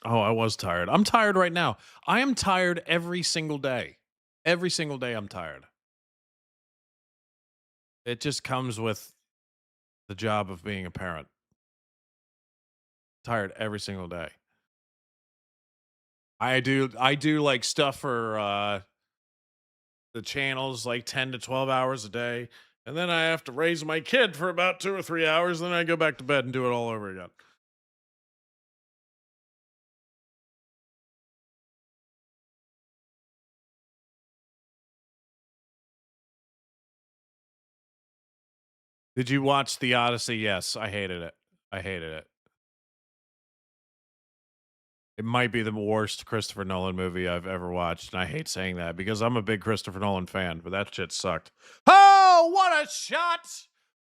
Speaker 1: Oh, I was tired. I'm tired right now. I am tired every single day. Every single day I'm tired. It just comes with the job of being a parent. Tired every single day. I do like stuff for the channels like 10 to 12 hours a day, and then I have to raise my kid for about 2 or 3 hours, then I go back to bed and do it all over again. Did you watch The Odyssey? Yes, I hated it. I hated it. It might be the worst Christopher Nolan movie I've ever watched, and I hate saying that because I'm a big Christopher Nolan fan, but that shit sucked. Oh, what a shot!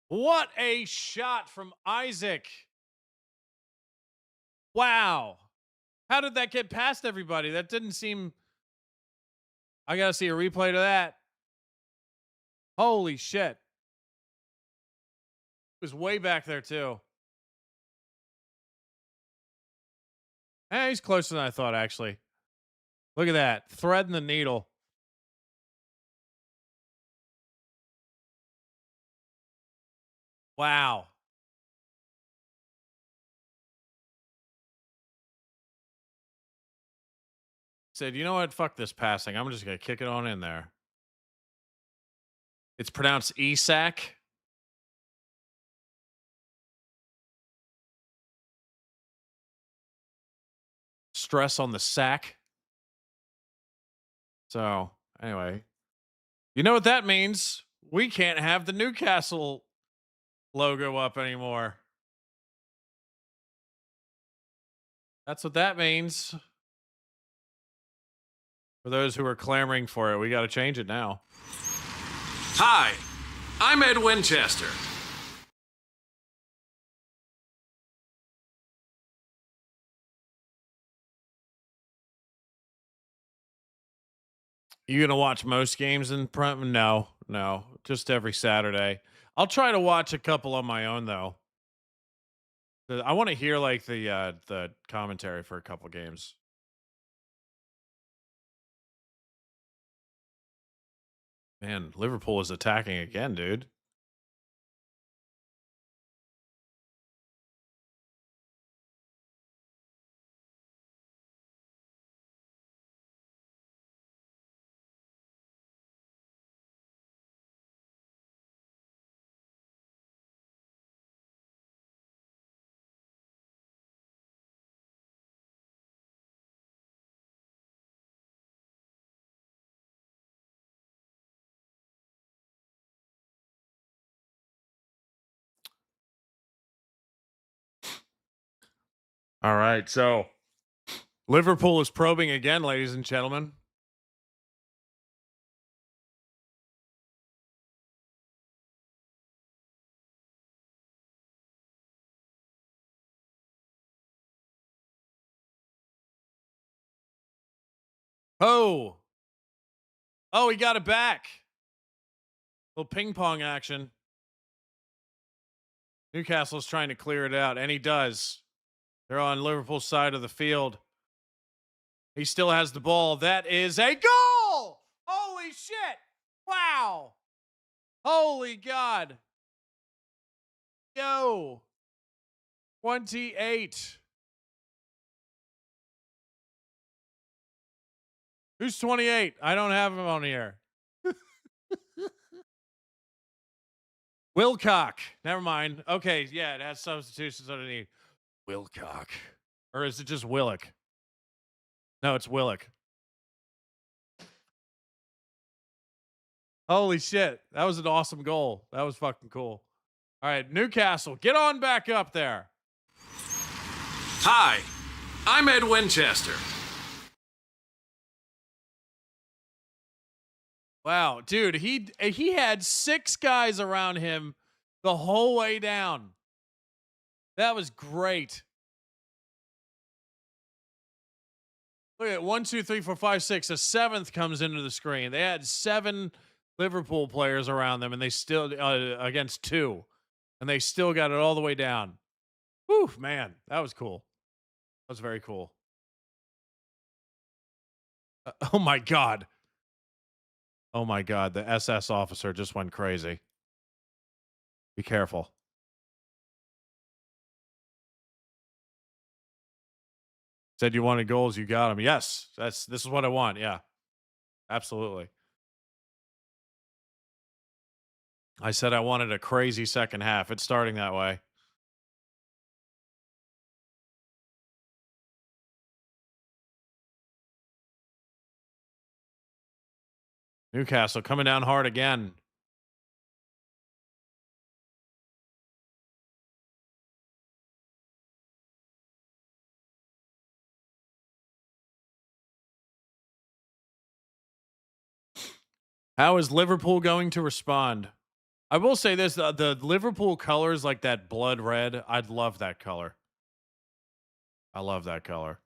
Speaker 1: What a shot from Isaac. Wow. How did that get past everybody? That didn't seem. I got to see a replay to that. Holy shit. It was way back there, too. He's closer than I thought, actually. Look at that. Threading the needle. Wow. Said, you know what? Fuck this passing. I'm just going to kick it on in there. It's pronounced Isak. Stress on the sack. So, anyway. You know what that means? We can't have the Newcastle logo up anymore. That's what that means. For those who are clamoring for it, we got to change it now. Hi, I'm Ed Winchester. You gonna watch most games in prem? No, just every Saturday. I'll try to watch a couple on my own though. I want to hear like the commentary for a couple games. Man, Liverpool is attacking again, dude. All right, so Liverpool is probing again, ladies and gentlemen. Oh, he got it back. Little ping pong action. Newcastle's trying to clear it out, and he does. They're on Liverpool's side of the field. He still has the ball. That is a goal! Holy shit! Wow! Holy God! Yo! 28. Who's 28? I don't have him on here. Wilcock. Never mind. Okay, yeah, it has substitutions underneath. Wilcock. Or is it just Willock? No, it's Willock. Holy shit. That was an awesome goal. That was fucking cool. All right, Newcastle, get on back up there. Hi, I'm Ed Winchester. Wow, dude, he had 6 guys around him the whole way down. That was great. Look at 1, 2, 3, 4, 5, 6. A 7th comes into the screen. They had 7 Liverpool players around them, and they still against 2, and they still got it all the way down. Whew, man, that was cool. That was very cool. Oh my God. Oh my God. The SS officer just went crazy. Be careful. Said you wanted goals, you got them. Yes, this is what I want. Yeah, absolutely. I said I wanted a crazy second half. It's starting that way. Newcastle coming down hard again. How is Liverpool going to respond? I will say this, the Liverpool colors, like that blood red, I'd love that color. I love that color.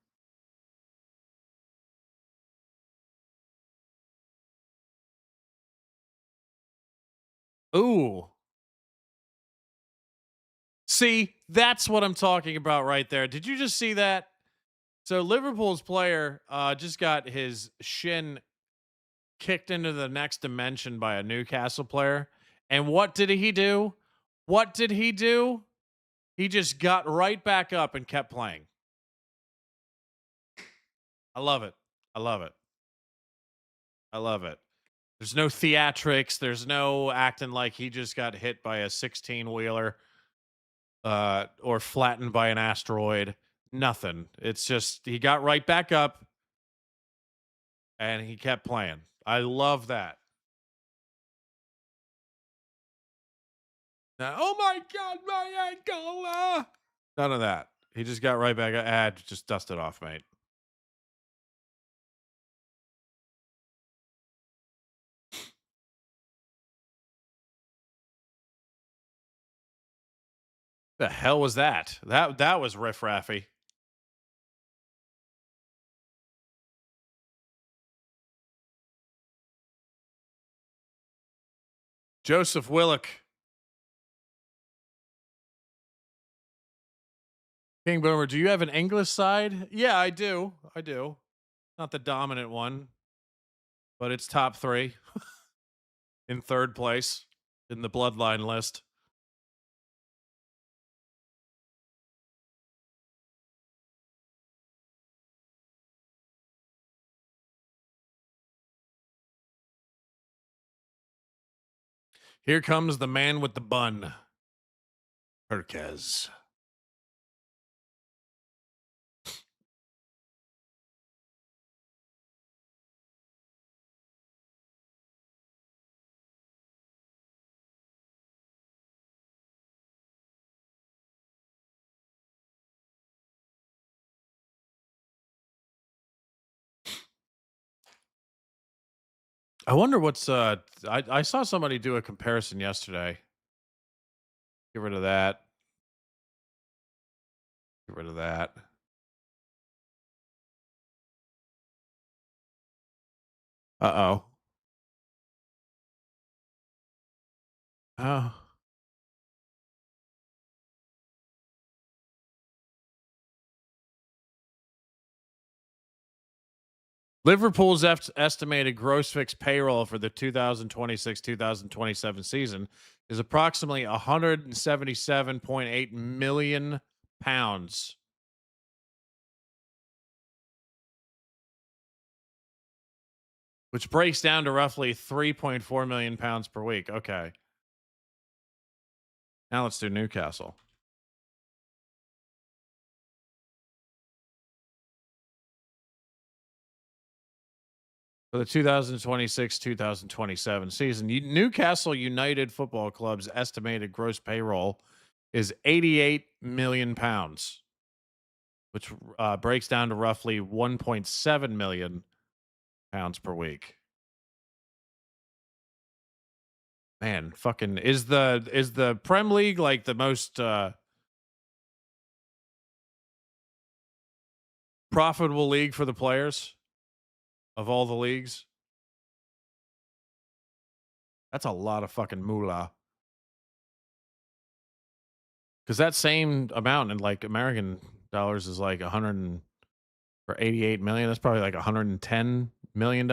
Speaker 1: Ooh. See, that's what I'm talking about right there. Did you just see that? So Liverpool's player just got his shin kicked into the next dimension by a Newcastle player. And what did he do? What did he do? He just got right back up and kept playing. I love it. I love it. I love it. There's no theatrics. There's no acting like he just got hit by a 16-wheeler or flattened by an asteroid. Nothing. It's just he got right back up and he kept playing. I love that. Now, oh my God, my ankle! None of that. He just got right back up. Just dust it off, mate. The hell was that? That was riffraffy. Joseph Willock. King Boomer, do you have an English side? Yeah, I do. I do. Not the dominant one, but it's top 3 in 3rd place in the bloodline list. Here comes the man with the bun. Perkez. I wonder what's I saw somebody do a comparison yesterday. Get rid of that. Get rid of that. Uh-oh. Oh. Liverpool's estimated gross fixed payroll for the 2026-2027 season is approximately 177.8 million pounds. Which breaks down to roughly 3.4 million pounds per week. Okay. Now let's do Newcastle. For the 2026-2027 season, Newcastle United Football Club's estimated gross payroll is 88 million pounds, which breaks down to roughly 1.7 million pounds per week. Man, fucking is the Prem League like the most profitable league for the players of all the leagues? That's a lot of fucking moolah. Because that same amount in like American dollars is like 88 million. That's probably like 110 million.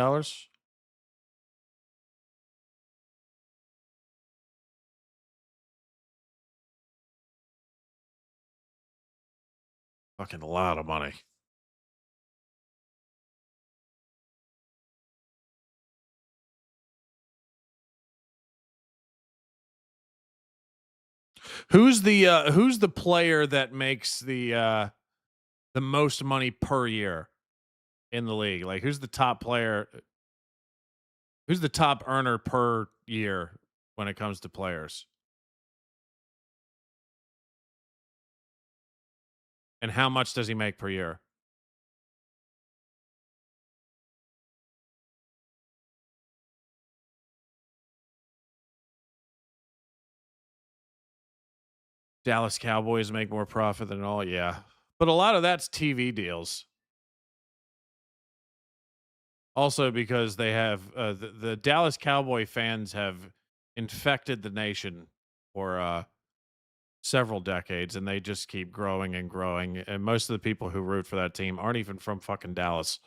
Speaker 1: Fucking a lot of money. Who's the player that makes the most money per year in the league? Like, who's the top player? Who's the top earner per year when it comes to players? And how much does he make per year? Dallas Cowboys make more profit than all, yeah. But a lot of that's TV deals. Also because they have the Dallas Cowboy fans have infected the nation for several decades, and they just keep growing and growing. And most of the people who root for that team aren't even from fucking Dallas.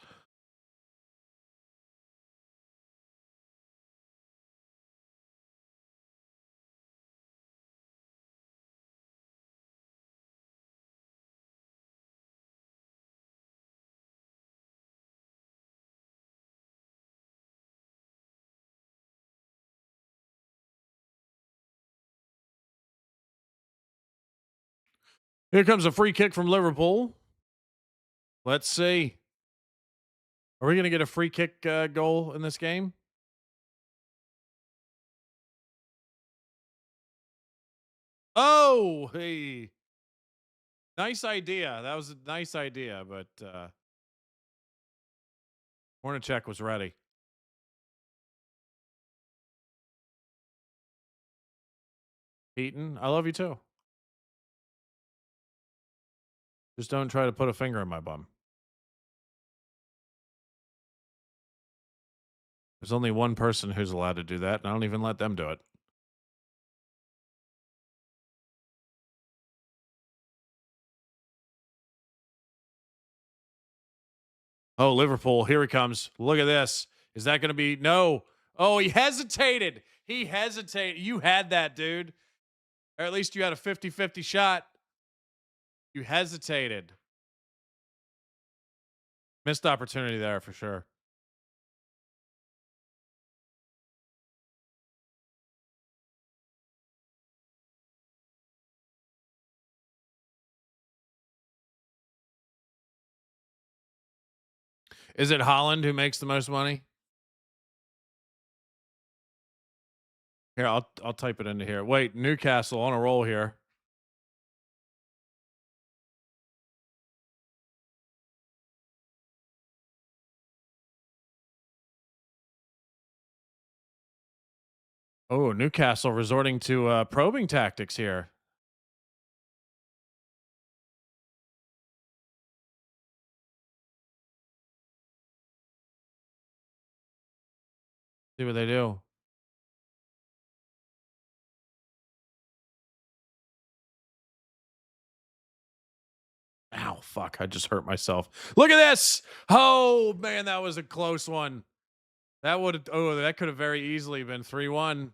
Speaker 1: Here comes a free kick from Liverpool. Let's see. Are we going to get a free kick goal in this game? Oh, hey. Nice idea. That was a nice idea, but Hornacek was ready. Heaton, I love you too. Just don't try to put a finger in my bum. There's only one person who's allowed to do that, and I don't even let them do it. Oh, Liverpool, here he comes. Look at this. Is that going to be? No. Oh, he hesitated. He hesitated. You had that, dude. Or at least you had a 50-50 shot. You hesitated. Missed opportunity there for sure. Is it Holland who makes the most money? Here, I'll type it into here. Wait, Newcastle on a roll here. Oh, Newcastle resorting to probing tactics here. See what they do. Ow, fuck. I just hurt myself. Look at this. Oh, man, that was a close one. That would have, that could have very easily been 3-1.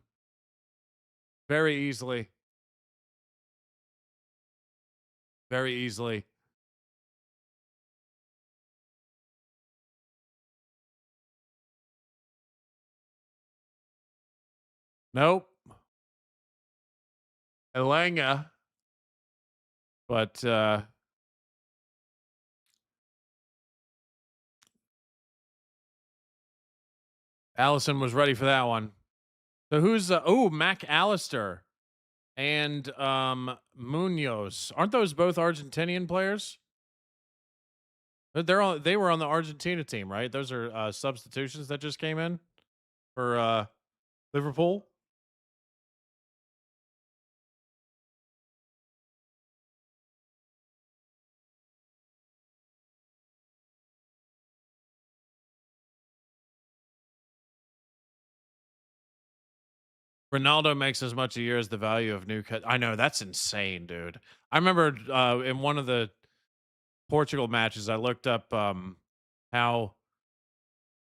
Speaker 1: Very easily. Very easily. Nope. Elanga. But Allison was ready for that one. So who's McAllister and Munoz. Aren't those both Argentinian players? They were on the Argentina team, right? Those are substitutions that just came in for Liverpool. Ronaldo makes as much a year as the value of Newcastle. I know, that's insane, dude. I remember in one of the Portugal matches, I looked up how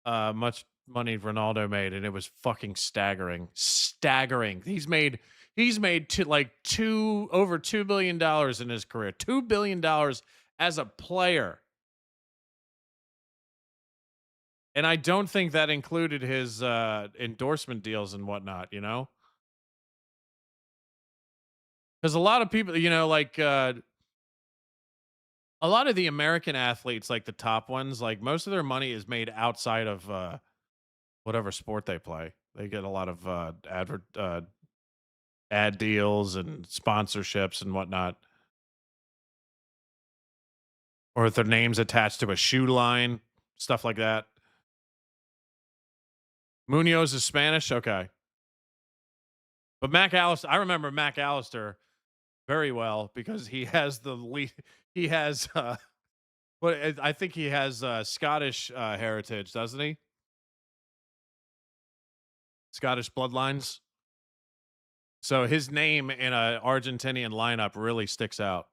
Speaker 1: much money Ronaldo made, and it was fucking staggering. Staggering. He's made to like over $2 billion in his career. $2 billion as a player. And I don't think that included his endorsement deals and whatnot, you know? Because a lot of people, like a lot of the American athletes, like the top ones, like most of their money is made outside of whatever sport they play. They get a lot of ad deals and sponsorships and whatnot, or if their names attached to a shoe line, stuff like that. Munoz is Spanish, okay, but Mac Allister, I remember Mac Allister very well because he has the lead. He has, I think he has Scottish heritage, doesn't he? Scottish bloodlines. So his name in a Argentinian lineup really sticks out.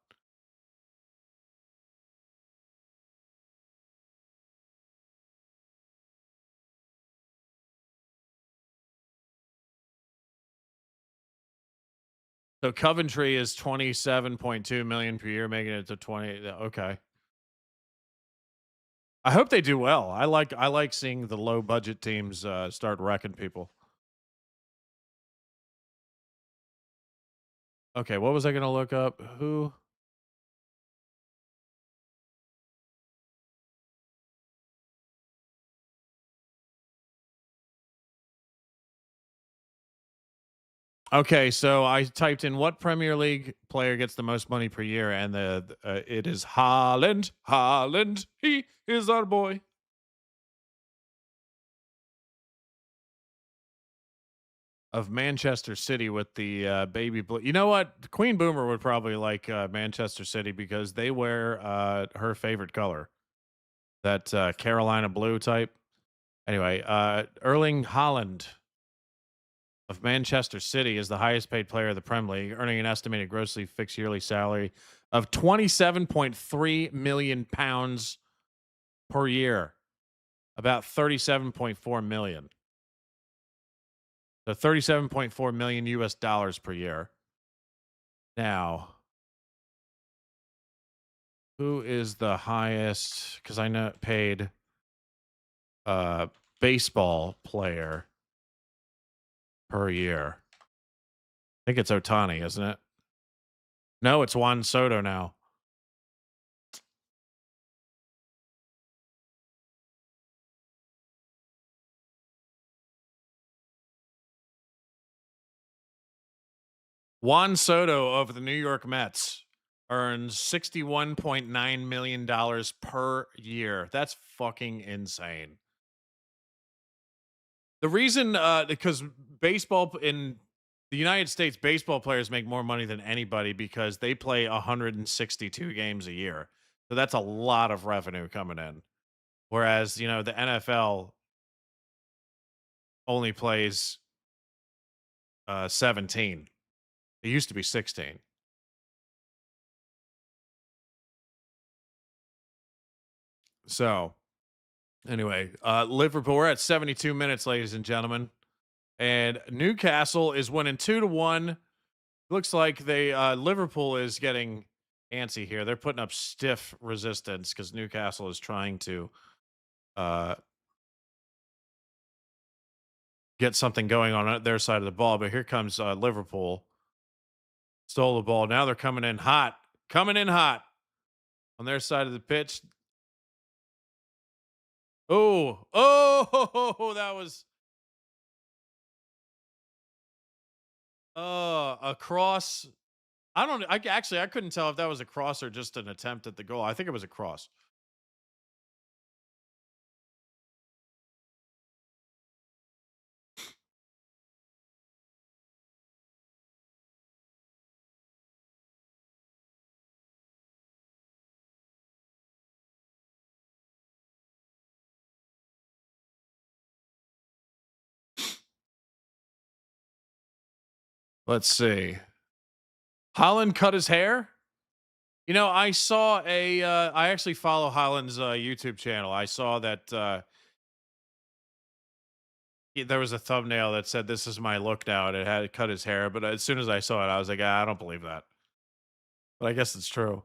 Speaker 1: So Coventry is 27.2 million per year, making it to 20. Okay. I hope they do well. I like seeing the low budget teams start wrecking people. Okay, what was I going to look up? Who? Okay, so I typed in what Premier League player gets the most money per year, and it is Haaland. Haaland, he is our boy. Of Manchester City with the baby blue. You know what? Queen Boomer would probably like Manchester City because they wear her favorite color, that Carolina blue type. Anyway, Erling Haaland of Manchester City is the highest paid player of the Premier League, earning an estimated grossly fixed yearly salary of £27.3 million per year, about 37.4 million. So 37.4 million US dollars per year. Now, who is the highest? Because I know paid baseball player per year. I think it's Otani, isn't it? No, it's Juan Soto now. Juan Soto of the New York Mets earns $61.9 million per year. That's fucking insane. The reason, because baseball in the United States, baseball players make more money than anybody because they play 162 games a year. So that's a lot of revenue coming in. Whereas, the NFL only plays 17. It used to be 16. So, anyway, Liverpool, we're at 72 minutes, ladies and gentlemen. And Newcastle is winning 2-1. Looks like Liverpool is getting antsy here. They're putting up stiff resistance because Newcastle is trying to get something going on their side of the ball. But here comes Liverpool. Stole the ball. Now they're coming in hot. Coming in hot on their side of the pitch. Oh, that was a cross. I couldn't tell if that was a cross or just an attempt at the goal. I think it was a cross. Let's see. Holland cut his hair. I saw I actually follow Holland's YouTube channel. I saw that There was a thumbnail that said, "This is my look now," and it had cut his hair. But as soon as I saw it, I was like, I don't believe that. But I guess it's true.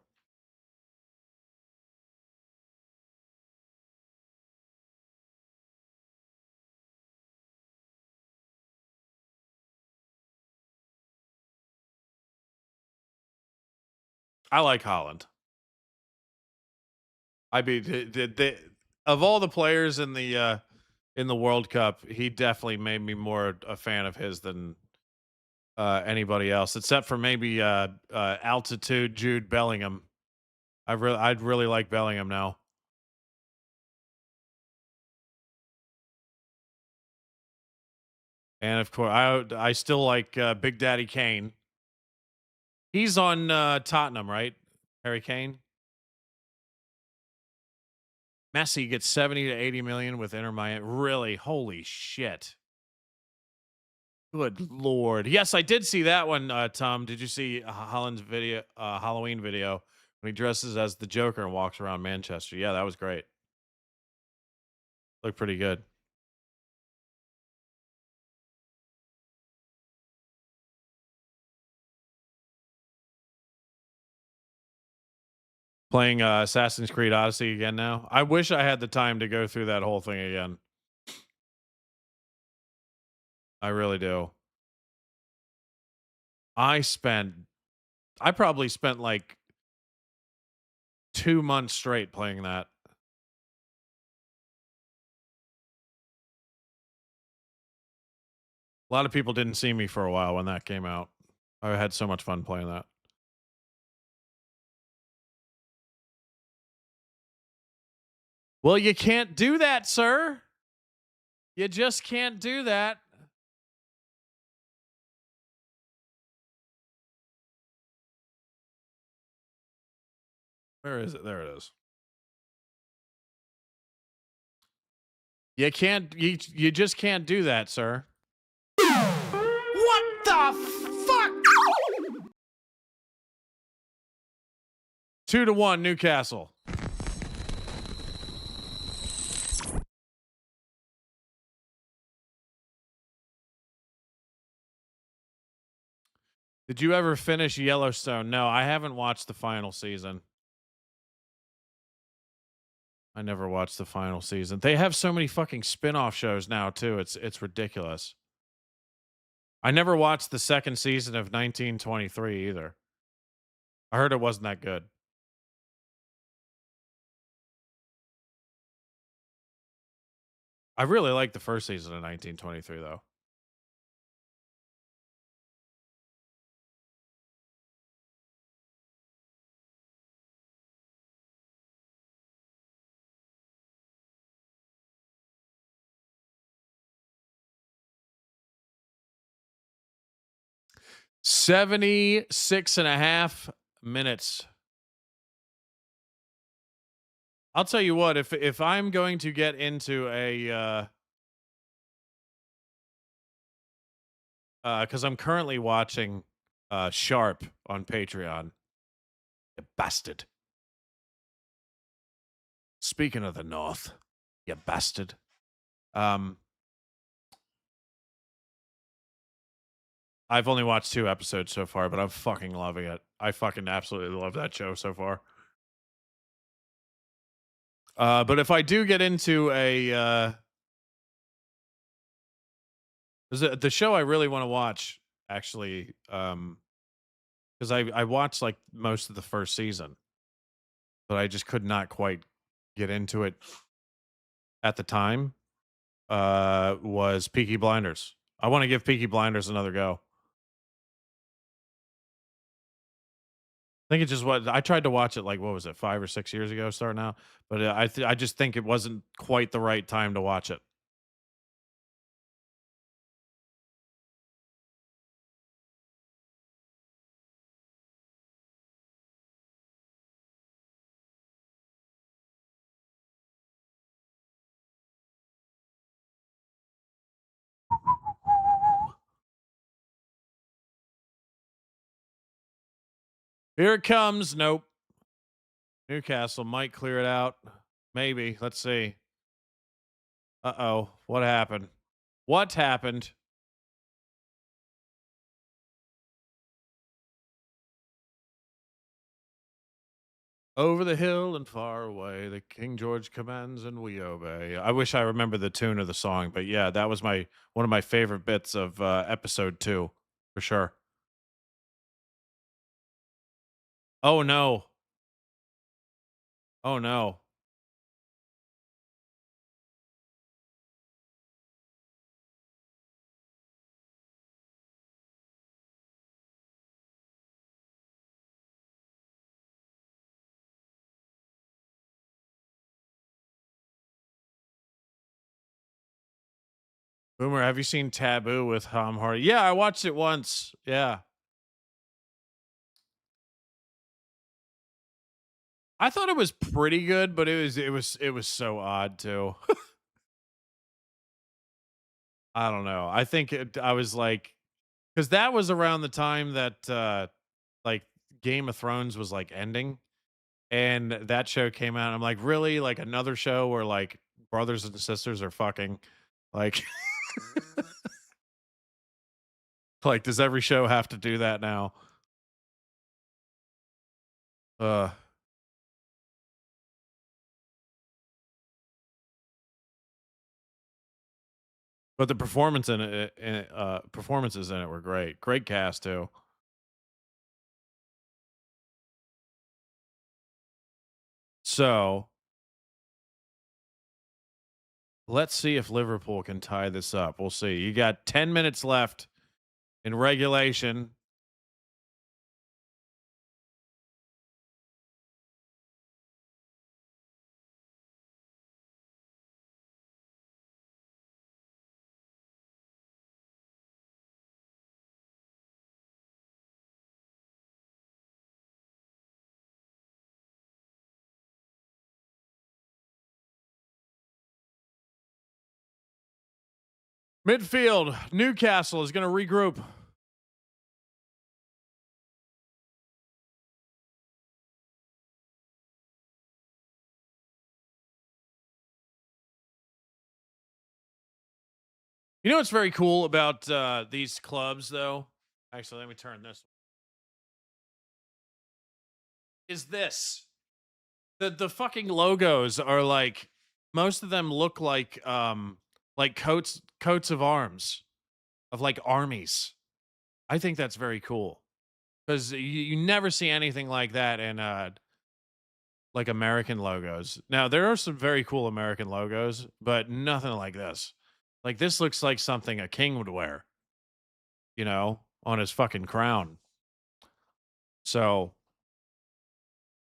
Speaker 1: I like Holland. I mean, of all the players in the World Cup, he definitely made me more a fan of his than anybody else, except for maybe altitude Jude Bellingham. I'd really like Bellingham now. And of course, I still like Big Daddy Kane. He's on Tottenham, right? Harry Kane. Messi gets 70 to 80 million with Inter Miami. Really? Holy shit. Good lord. Yes, I did see that one, Tom. Did you see Holland's video, Halloween video, when he dresses as the Joker and walks around Manchester? Yeah, that was great. Looked pretty good. Playing Assassin's Creed Odyssey again now. I wish I had the time to go through that whole thing again. I really do. I probably spent like 2 months straight playing that. A lot of people didn't see me for a while when that came out. I had so much fun playing that. Well, you can't do that, sir. You just can't do that. Where is it? There it is. You just can't do that, sir.
Speaker 3: What the fuck?
Speaker 1: 2-1 Newcastle. Did you ever finish Yellowstone? No, I haven't watched the final season. I never watched the final season. They have so many fucking spin-off shows now too. It's ridiculous. I never watched the second season of 1923 either. I heard it wasn't that good. I really liked the first season of 1923 though. $76.5 minutes. I'll tell you what, if I'm going to get into a because I'm currently watching Sharp on Patreon. You bastard. Speaking of the North, you bastard. I've only watched 2 episodes so far, but I'm fucking loving it. I fucking absolutely love that show so far. But if I do get into the show I really want to watch, actually, because I watched like most of the first season, but I just could not quite get into it at the time, was Peaky Blinders. I want to give Peaky Blinders another go. I think it just was. I tried to watch it like, what was it, 5 or 6 years ago, starting out, but I just think it wasn't quite the right time to watch it. Here it comes. Nope. Newcastle might clear it out. Maybe. Let's see. Uh-oh. What happened? What happened? Over the hill and far away, the King George commands and we obey. I wish I remember the tune of the song, but yeah, that was one of my favorite bits of episode 2, for sure. Oh no. Oh no. Boomer, have you seen Taboo with Tom Hardy? Yeah, I watched it once. Yeah. I thought it was pretty good, but it was so odd too. I don't know. I think I was like, because that was around the time that like Game of Thrones was like ending, and that show came out. I'm like, really? Like another show where like brothers and sisters are fucking? Like, like does every show have to do that now? Uh, but the performances in it were great. Great cast too. So let's see if Liverpool can tie this up. We'll see. You got 10 minutes left in regulation. Midfield, Newcastle is going to regroup. You know what's very cool about these clubs, though? Actually, let me turn this. Is this the fucking logos are like most of them look like coats of arms of like armies. I think that's very cool because you never see anything like that in like American logos. Now there are some very cool American logos, but nothing like this. Like this looks like something a king would wear, on his fucking crown. So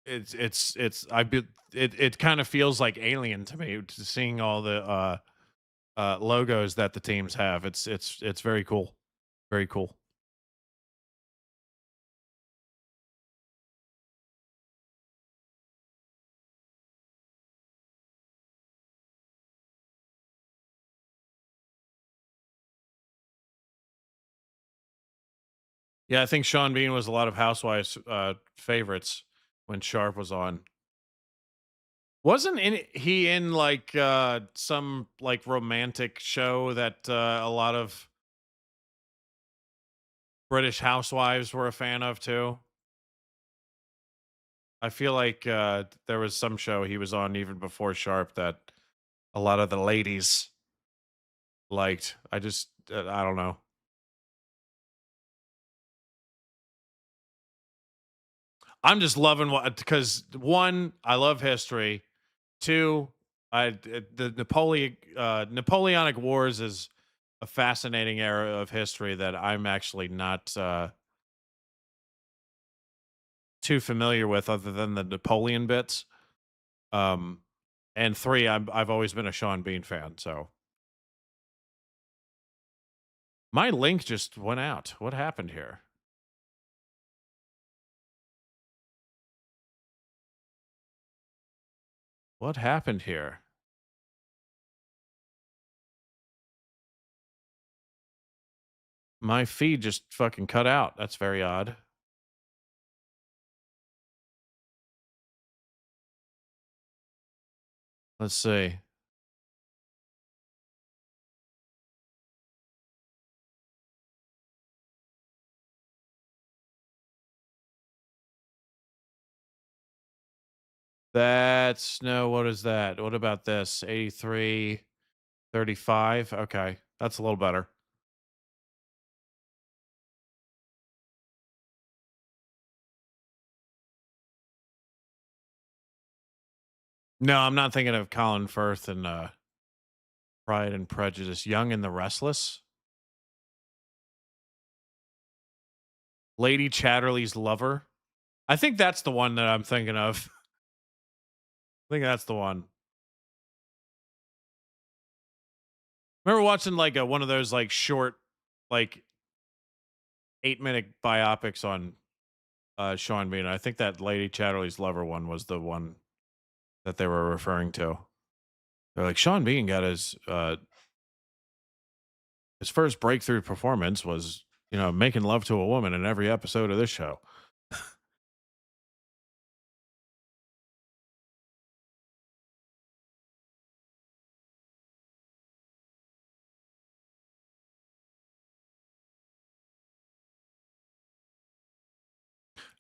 Speaker 1: it's it kind of feels like alien to me to seeing all the logos that the teams have. It's very cool. Very cool. Yeah, I think Sean Bean was a lot of Housewives favorites when Sharp was on. He in like some like romantic show that a lot of British housewives were a fan of too? I feel like there was some show he was on even before Sharp that a lot of the ladies liked. I don't know. I'm just loving what, because one, I love history. Two, the Napoleonic Wars is a fascinating era of history that I'm actually not too familiar with, other than the Napoleon bits. Um, and three, I've always been a Sean Bean fan. So my link just went out. What happened here? What happened here? My feed just fucking cut out. That's very odd. Let's see. That's no, what is that? What about this? 83.35. Okay. That's a little better. No, I'm not thinking of Colin Firth and Pride and Prejudice. Young and the Restless. Lady Chatterley's Lover. I think that's the one that I'm thinking of. I think that's the one. Remember watching like one of those like short, like 8-minute biopics on Sean Bean. I think that Lady Chatterley's Lover one was the one that they were referring to. They're like, Sean Bean got his first breakthrough performance was, making love to a woman in every episode of this show.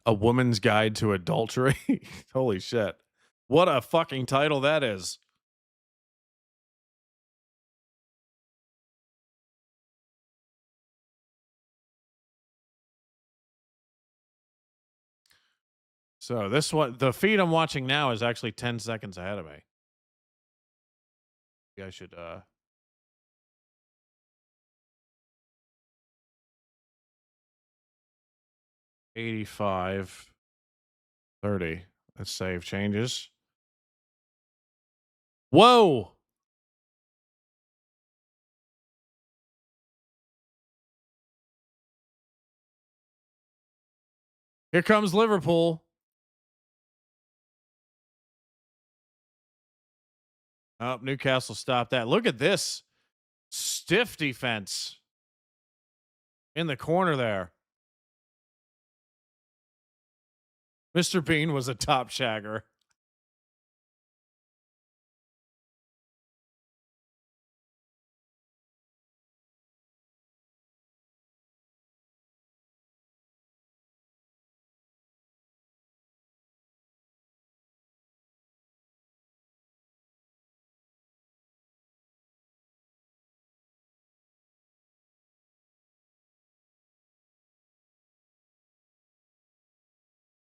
Speaker 1: A Woman's Guide to Adultery. Holy shit. What a fucking title that is. So this one, the feed I'm watching now is actually 10 seconds ahead of me. You guys should 85.30. Let's save changes. Whoa. Here comes Liverpool. Oh, Newcastle stopped that. Look at this stiff defense in the corner there. Mr. Bean was a top shagger.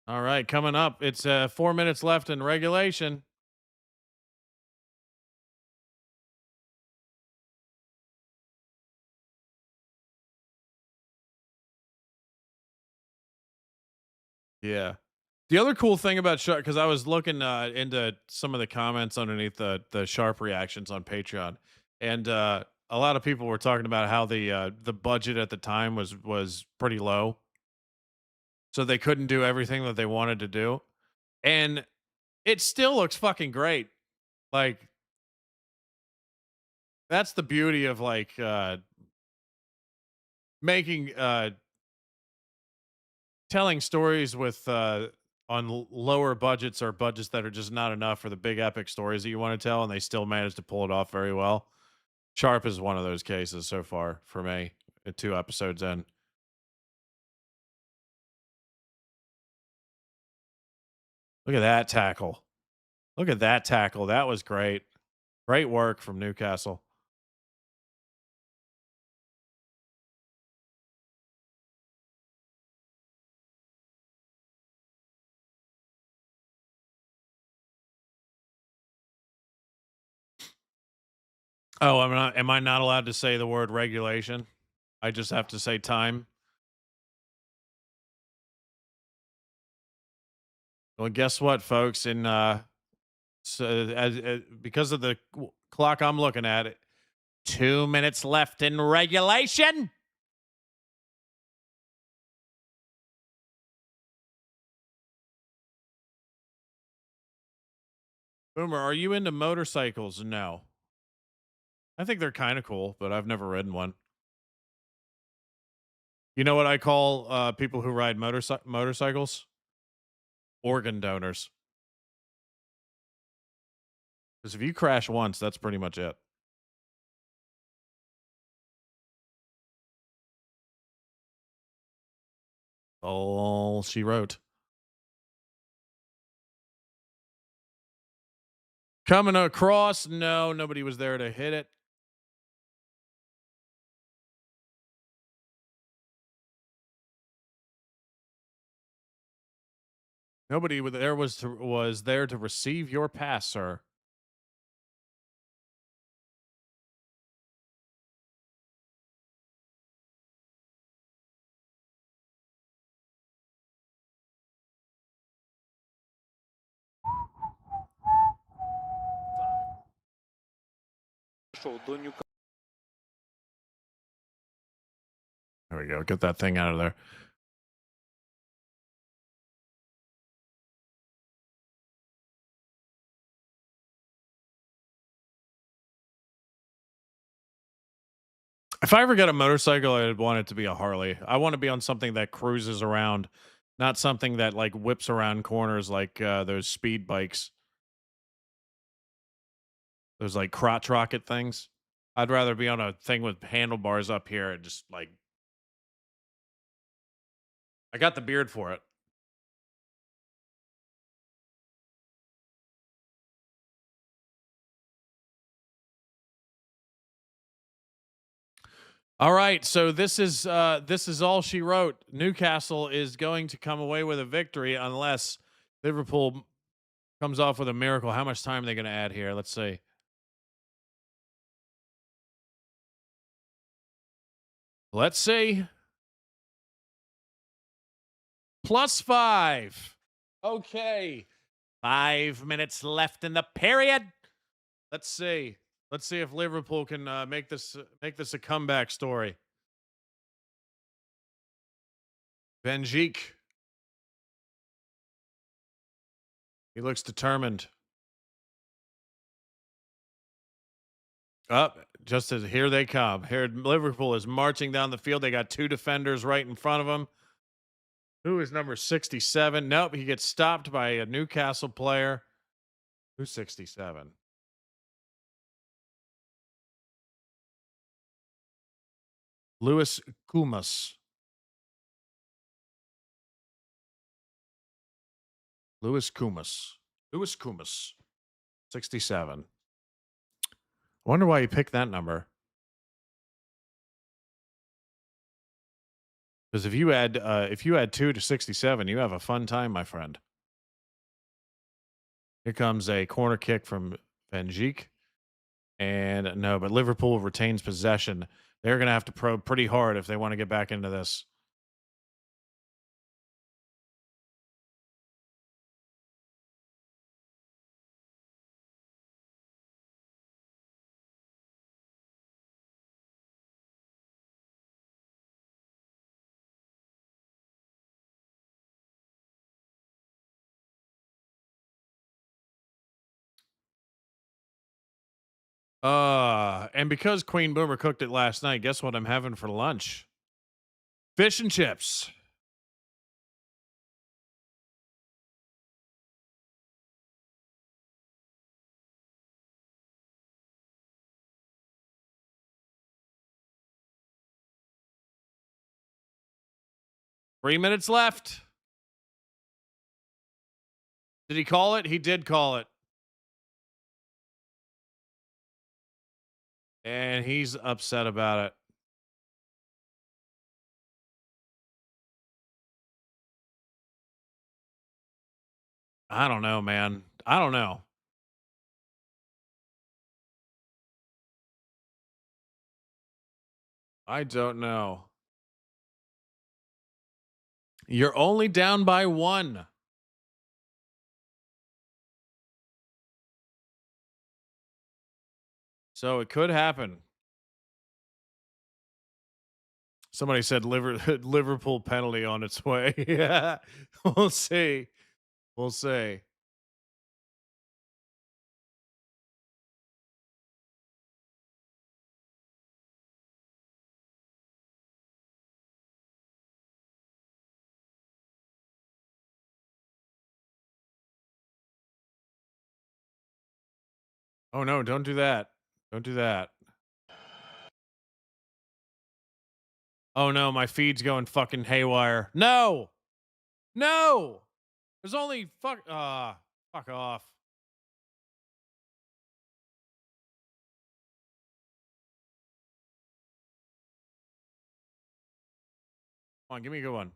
Speaker 1: All right, coming up. It's 4 minutes left in regulation. Yeah. The other cool thing about Sharp, because I was looking into some of the comments underneath the Sharp reactions on Patreon, and a lot of people were talking about how the budget at the time was pretty low, so they couldn't do everything that they wanted to do, and it still looks fucking great. Like that's the beauty of like making telling stories with on lower budgets or budgets that are just not enough for the big epic stories that you want to tell, and they still manage to pull it off very well. Sharp is one of those cases so far for me. 2 episodes in. Look at that tackle. Look at that tackle. That was great. Great work from Newcastle. Oh, am I not allowed to say the word regulation? I just have to say time. Well, guess what, folks? In because of the clock I'm looking at, 2 minutes left in regulation. Boomer, are you into motorcycles? No. I think they're kind of cool, but I've never ridden one. You know what I call people who ride motorcycles? Organ donors. Because if you crash once, that's pretty much it. All she wrote. Coming across. No, nobody was there to hit it. Nobody was there to receive your pass, sir. There we go. Get that thing out of there. If I ever get a motorcycle, I'd want it to be a Harley. I want to be on something that cruises around, not something that like whips around corners like those speed bikes. Those like crotch rocket things. I'd rather be on a thing with handlebars up here and just like. I got the beard for it. All right, so this is all she wrote. Newcastle is going to come away with a victory unless Liverpool comes off with a miracle. How much time are they going to add here? Let's see. Let's see. +5. Okay. 5 minutes left in the period. Let's see. Let's see if Liverpool can make this a comeback story. Benjique. He looks determined. Up, just as here they come. Here Liverpool is marching down the field. They got 2 defenders right in front of them. Who is number 67? Nope, he gets stopped by a Newcastle player. Who's 67? Lewis Kumas. Lewis Kumas. 67. I wonder why you picked that number. Because if you add 2 to 67, you have a fun time, my friend. Here comes a corner kick from Benjique. And no, but Liverpool retains possession. They're going to have to probe pretty hard if they want to get back into this. And because Queen Boomer cooked it last night, guess what I'm having for lunch? Fish and chips. Three minutes left. Did he call it? He did call it. And he's upset about it. I don't know, man. I don't know. I don't know. You're only down by 1. So it could happen. Somebody said Liverpool penalty on its way. Yeah, we'll see. We'll see. Oh no, don't do that. Don't do that. Oh no, my feed's going fucking haywire. No! No! There's only fuck off. Come on, give me a good one.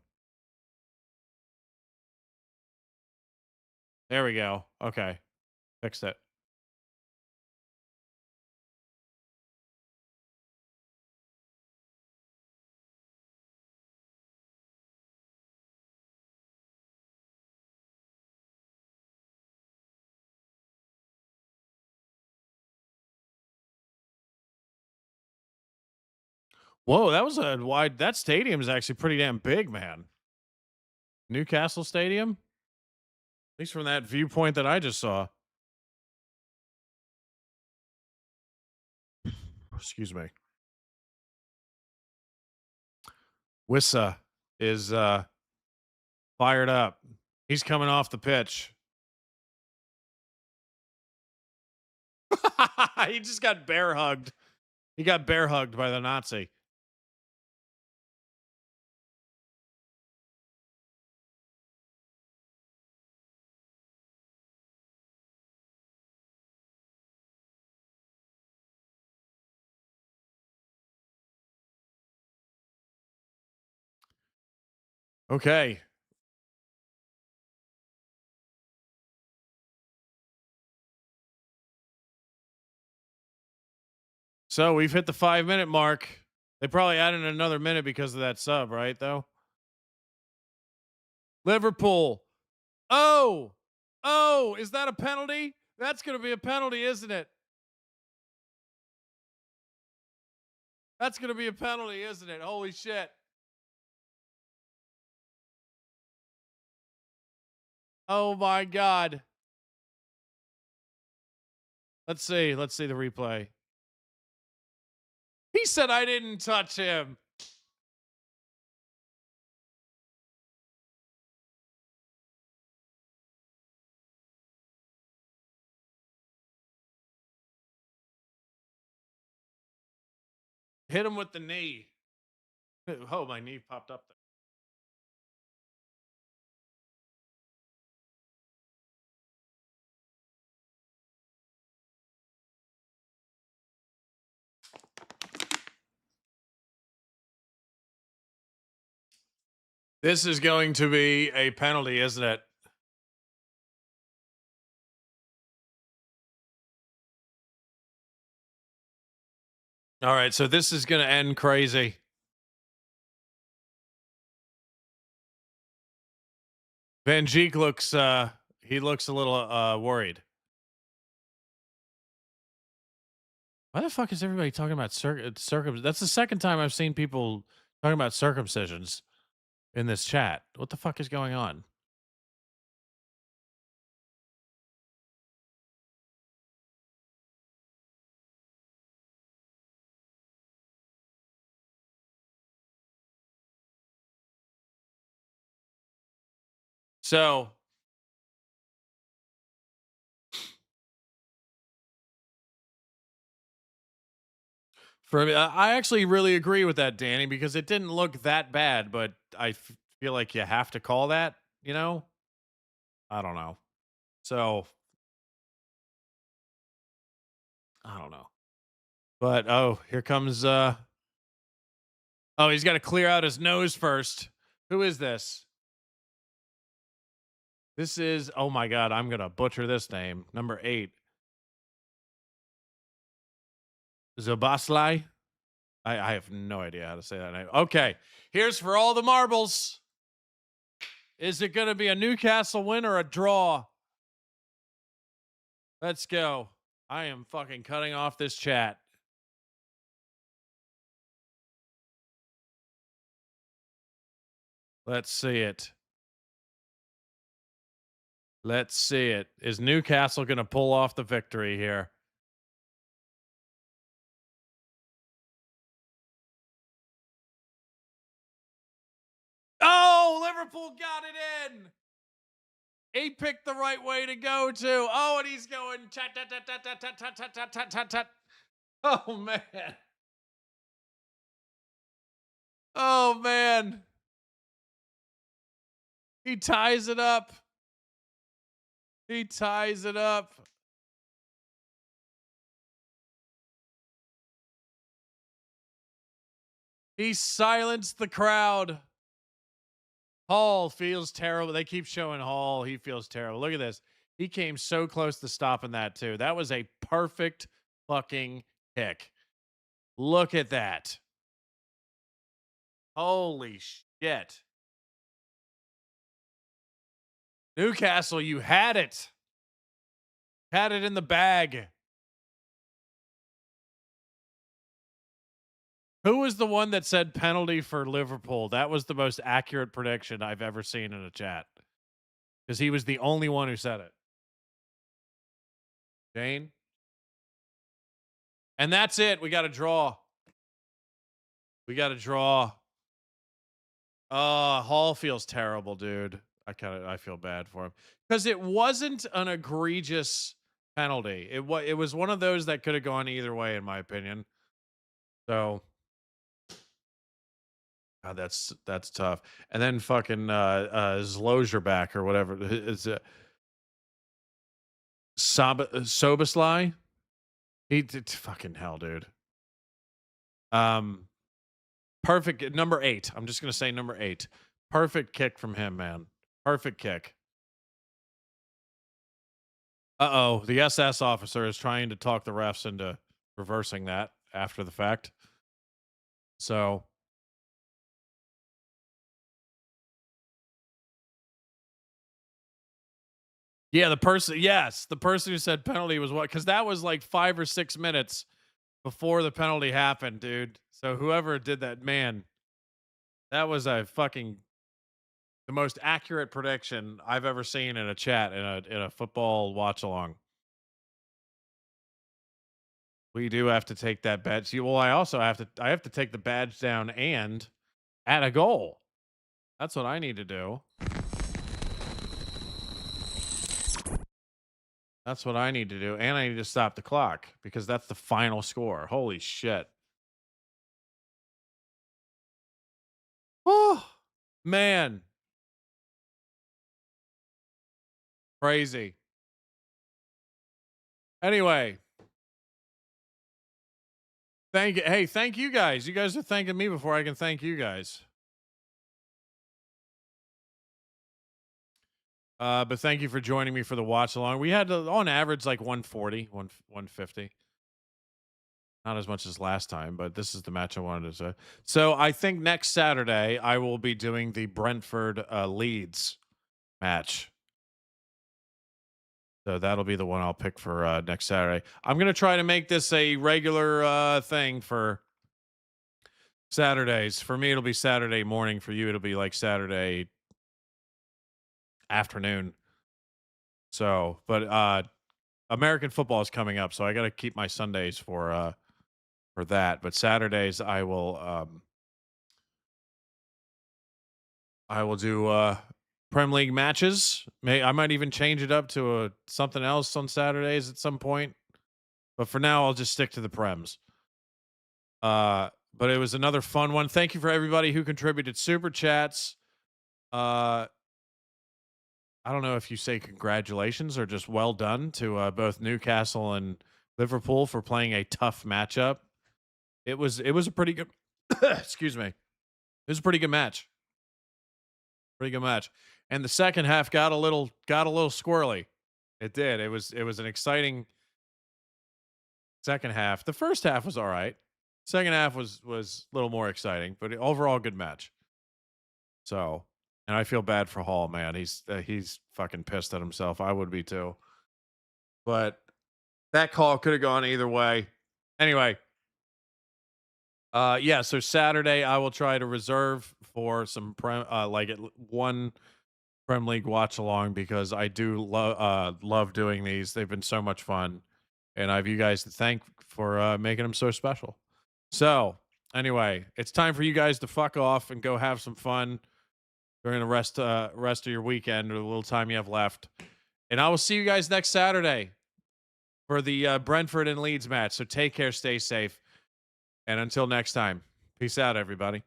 Speaker 1: There we go. Okay. Fixed it. Whoa, that was a wide. That stadium is actually pretty damn big, man. Newcastle Stadium, at least from that viewpoint that I just saw. Excuse me. Wissa is fired up. He's coming off the pitch. He just got bear hugged. He got bear hugged by the Nazi. Okay. So we've hit the 5-minute mark. They probably added another minute because of that sub, right? Though. Liverpool. Oh, is that a penalty? That's going to be a penalty, isn't it? That's going to be a penalty, isn't it? Holy shit. Oh my God. Let's see the replay. He said I didn't touch him. Hit him with the knee. Oh, my knee popped up there. This is going to be a penalty, isn't it? All right, so this is going to end crazy. Van Dijk looks he looks a little worried. Why the fuck is everybody talking about circum? That's the second time I've seen people talking about circumcisions in this chat. What the fuck is going on? So for me, I actually really agree with that, Danny, because it didn't look that bad, but I feel like you have to call that, you know? I don't know. So I don't know. But here comes oh, he's got to clear out his nose first. Who is this? This is, oh my God, I'm going to butcher this name. Number 8. Zobaslai. I have no idea how to say that name. Okay, here's for all the marbles. Is it going to be a Newcastle win or a draw? Let's go. I am fucking cutting off this chat. Let's see it. Let's see it. Is Newcastle going to pull off the victory here? Oh, Liverpool got it in. He picked the right way to go to. Oh, and he's going chat, chat, chat, chat, chat, chat, chat, chat, chat, chat, chat. Oh man. Oh man. He ties it up. He ties it up. He silenced the crowd. Hall feels terrible. They keep showing Hall. He feels terrible. Look at this. He came so close to stopping that, too. That was a perfect fucking kick. Look at that. Holy shit. Newcastle, you had it. Had it in the bag. Who was the one that said penalty for Liverpool? That was the most accurate prediction I've ever seen in a chat. Because he was the only one who said it. Jane? And that's it. We got to draw. We got to draw. Hall feels terrible, dude. I feel bad for him. Because it wasn't an egregious penalty. It was one of those that could have gone either way, in my opinion. So... God, that's tough. And then fucking Zlozerback or whatever is it? Soboslai? He did fucking hell, dude. Perfect number 8. I'm just gonna say number 8. Perfect kick from him, man. Perfect kick. Uh-oh, the SS officer is trying to talk the refs into reversing that after the fact. So yeah, the person who said penalty was what? Because that was like 5 or 6 minutes before the penalty happened, dude. So whoever did that, man, that was the most accurate prediction I've ever seen in a chat in a football watch along. We do have to take that badge. Well, I have to take the badge down and add a goal. That's what I need to do. That's what I need to do. And I need to stop the clock because that's the final score. Holy shit. Oh, man. Crazy. Anyway. Thank you guys. You guys are thanking me before I can thank you guys. But thank you for joining me for the watch along. We had on average like 140, 150. Not as much as last time, but this is the match I wanted to say. So I think next Saturday I will be doing the Brentford Leeds match. So that'll be the one I'll pick for next Saturday. I'm going to try to make this a regular thing for Saturdays. For me, it'll be Saturday morning. For you, it'll be like Saturday afternoon. So, but American football is coming up, so I got to keep my Sundays for that. But Saturdays I will do Prem League matches. I might even change it up to something else on Saturdays at some point. But for now, I'll just stick to the Prems. But it was another fun one. Thank you for everybody who contributed super chats. I don't know if you say congratulations or just well done to both Newcastle and Liverpool for playing a tough matchup. It was a pretty good excuse me. It was a pretty good match. Pretty good match. And the second half got a little squirrely. It did. It was an exciting second half. The first half was all right. Second half was a little more exciting, but overall good match. So, and I feel bad for Hall, man. He's fucking pissed at himself. I would be too. But that call could have gone either way. Anyway, yeah, so Saturday I will try to reserve for some one Prem League watch along because I do love doing these. They've been so much fun, and I have you guys to thank for making them so special. So anyway, it's time for you guys to fuck off and go have some fun during the rest of your weekend or the little time you have left. And I will see you guys next Saturday for the Brentford and Leeds match. So take care, stay safe. And until next time, peace out, everybody.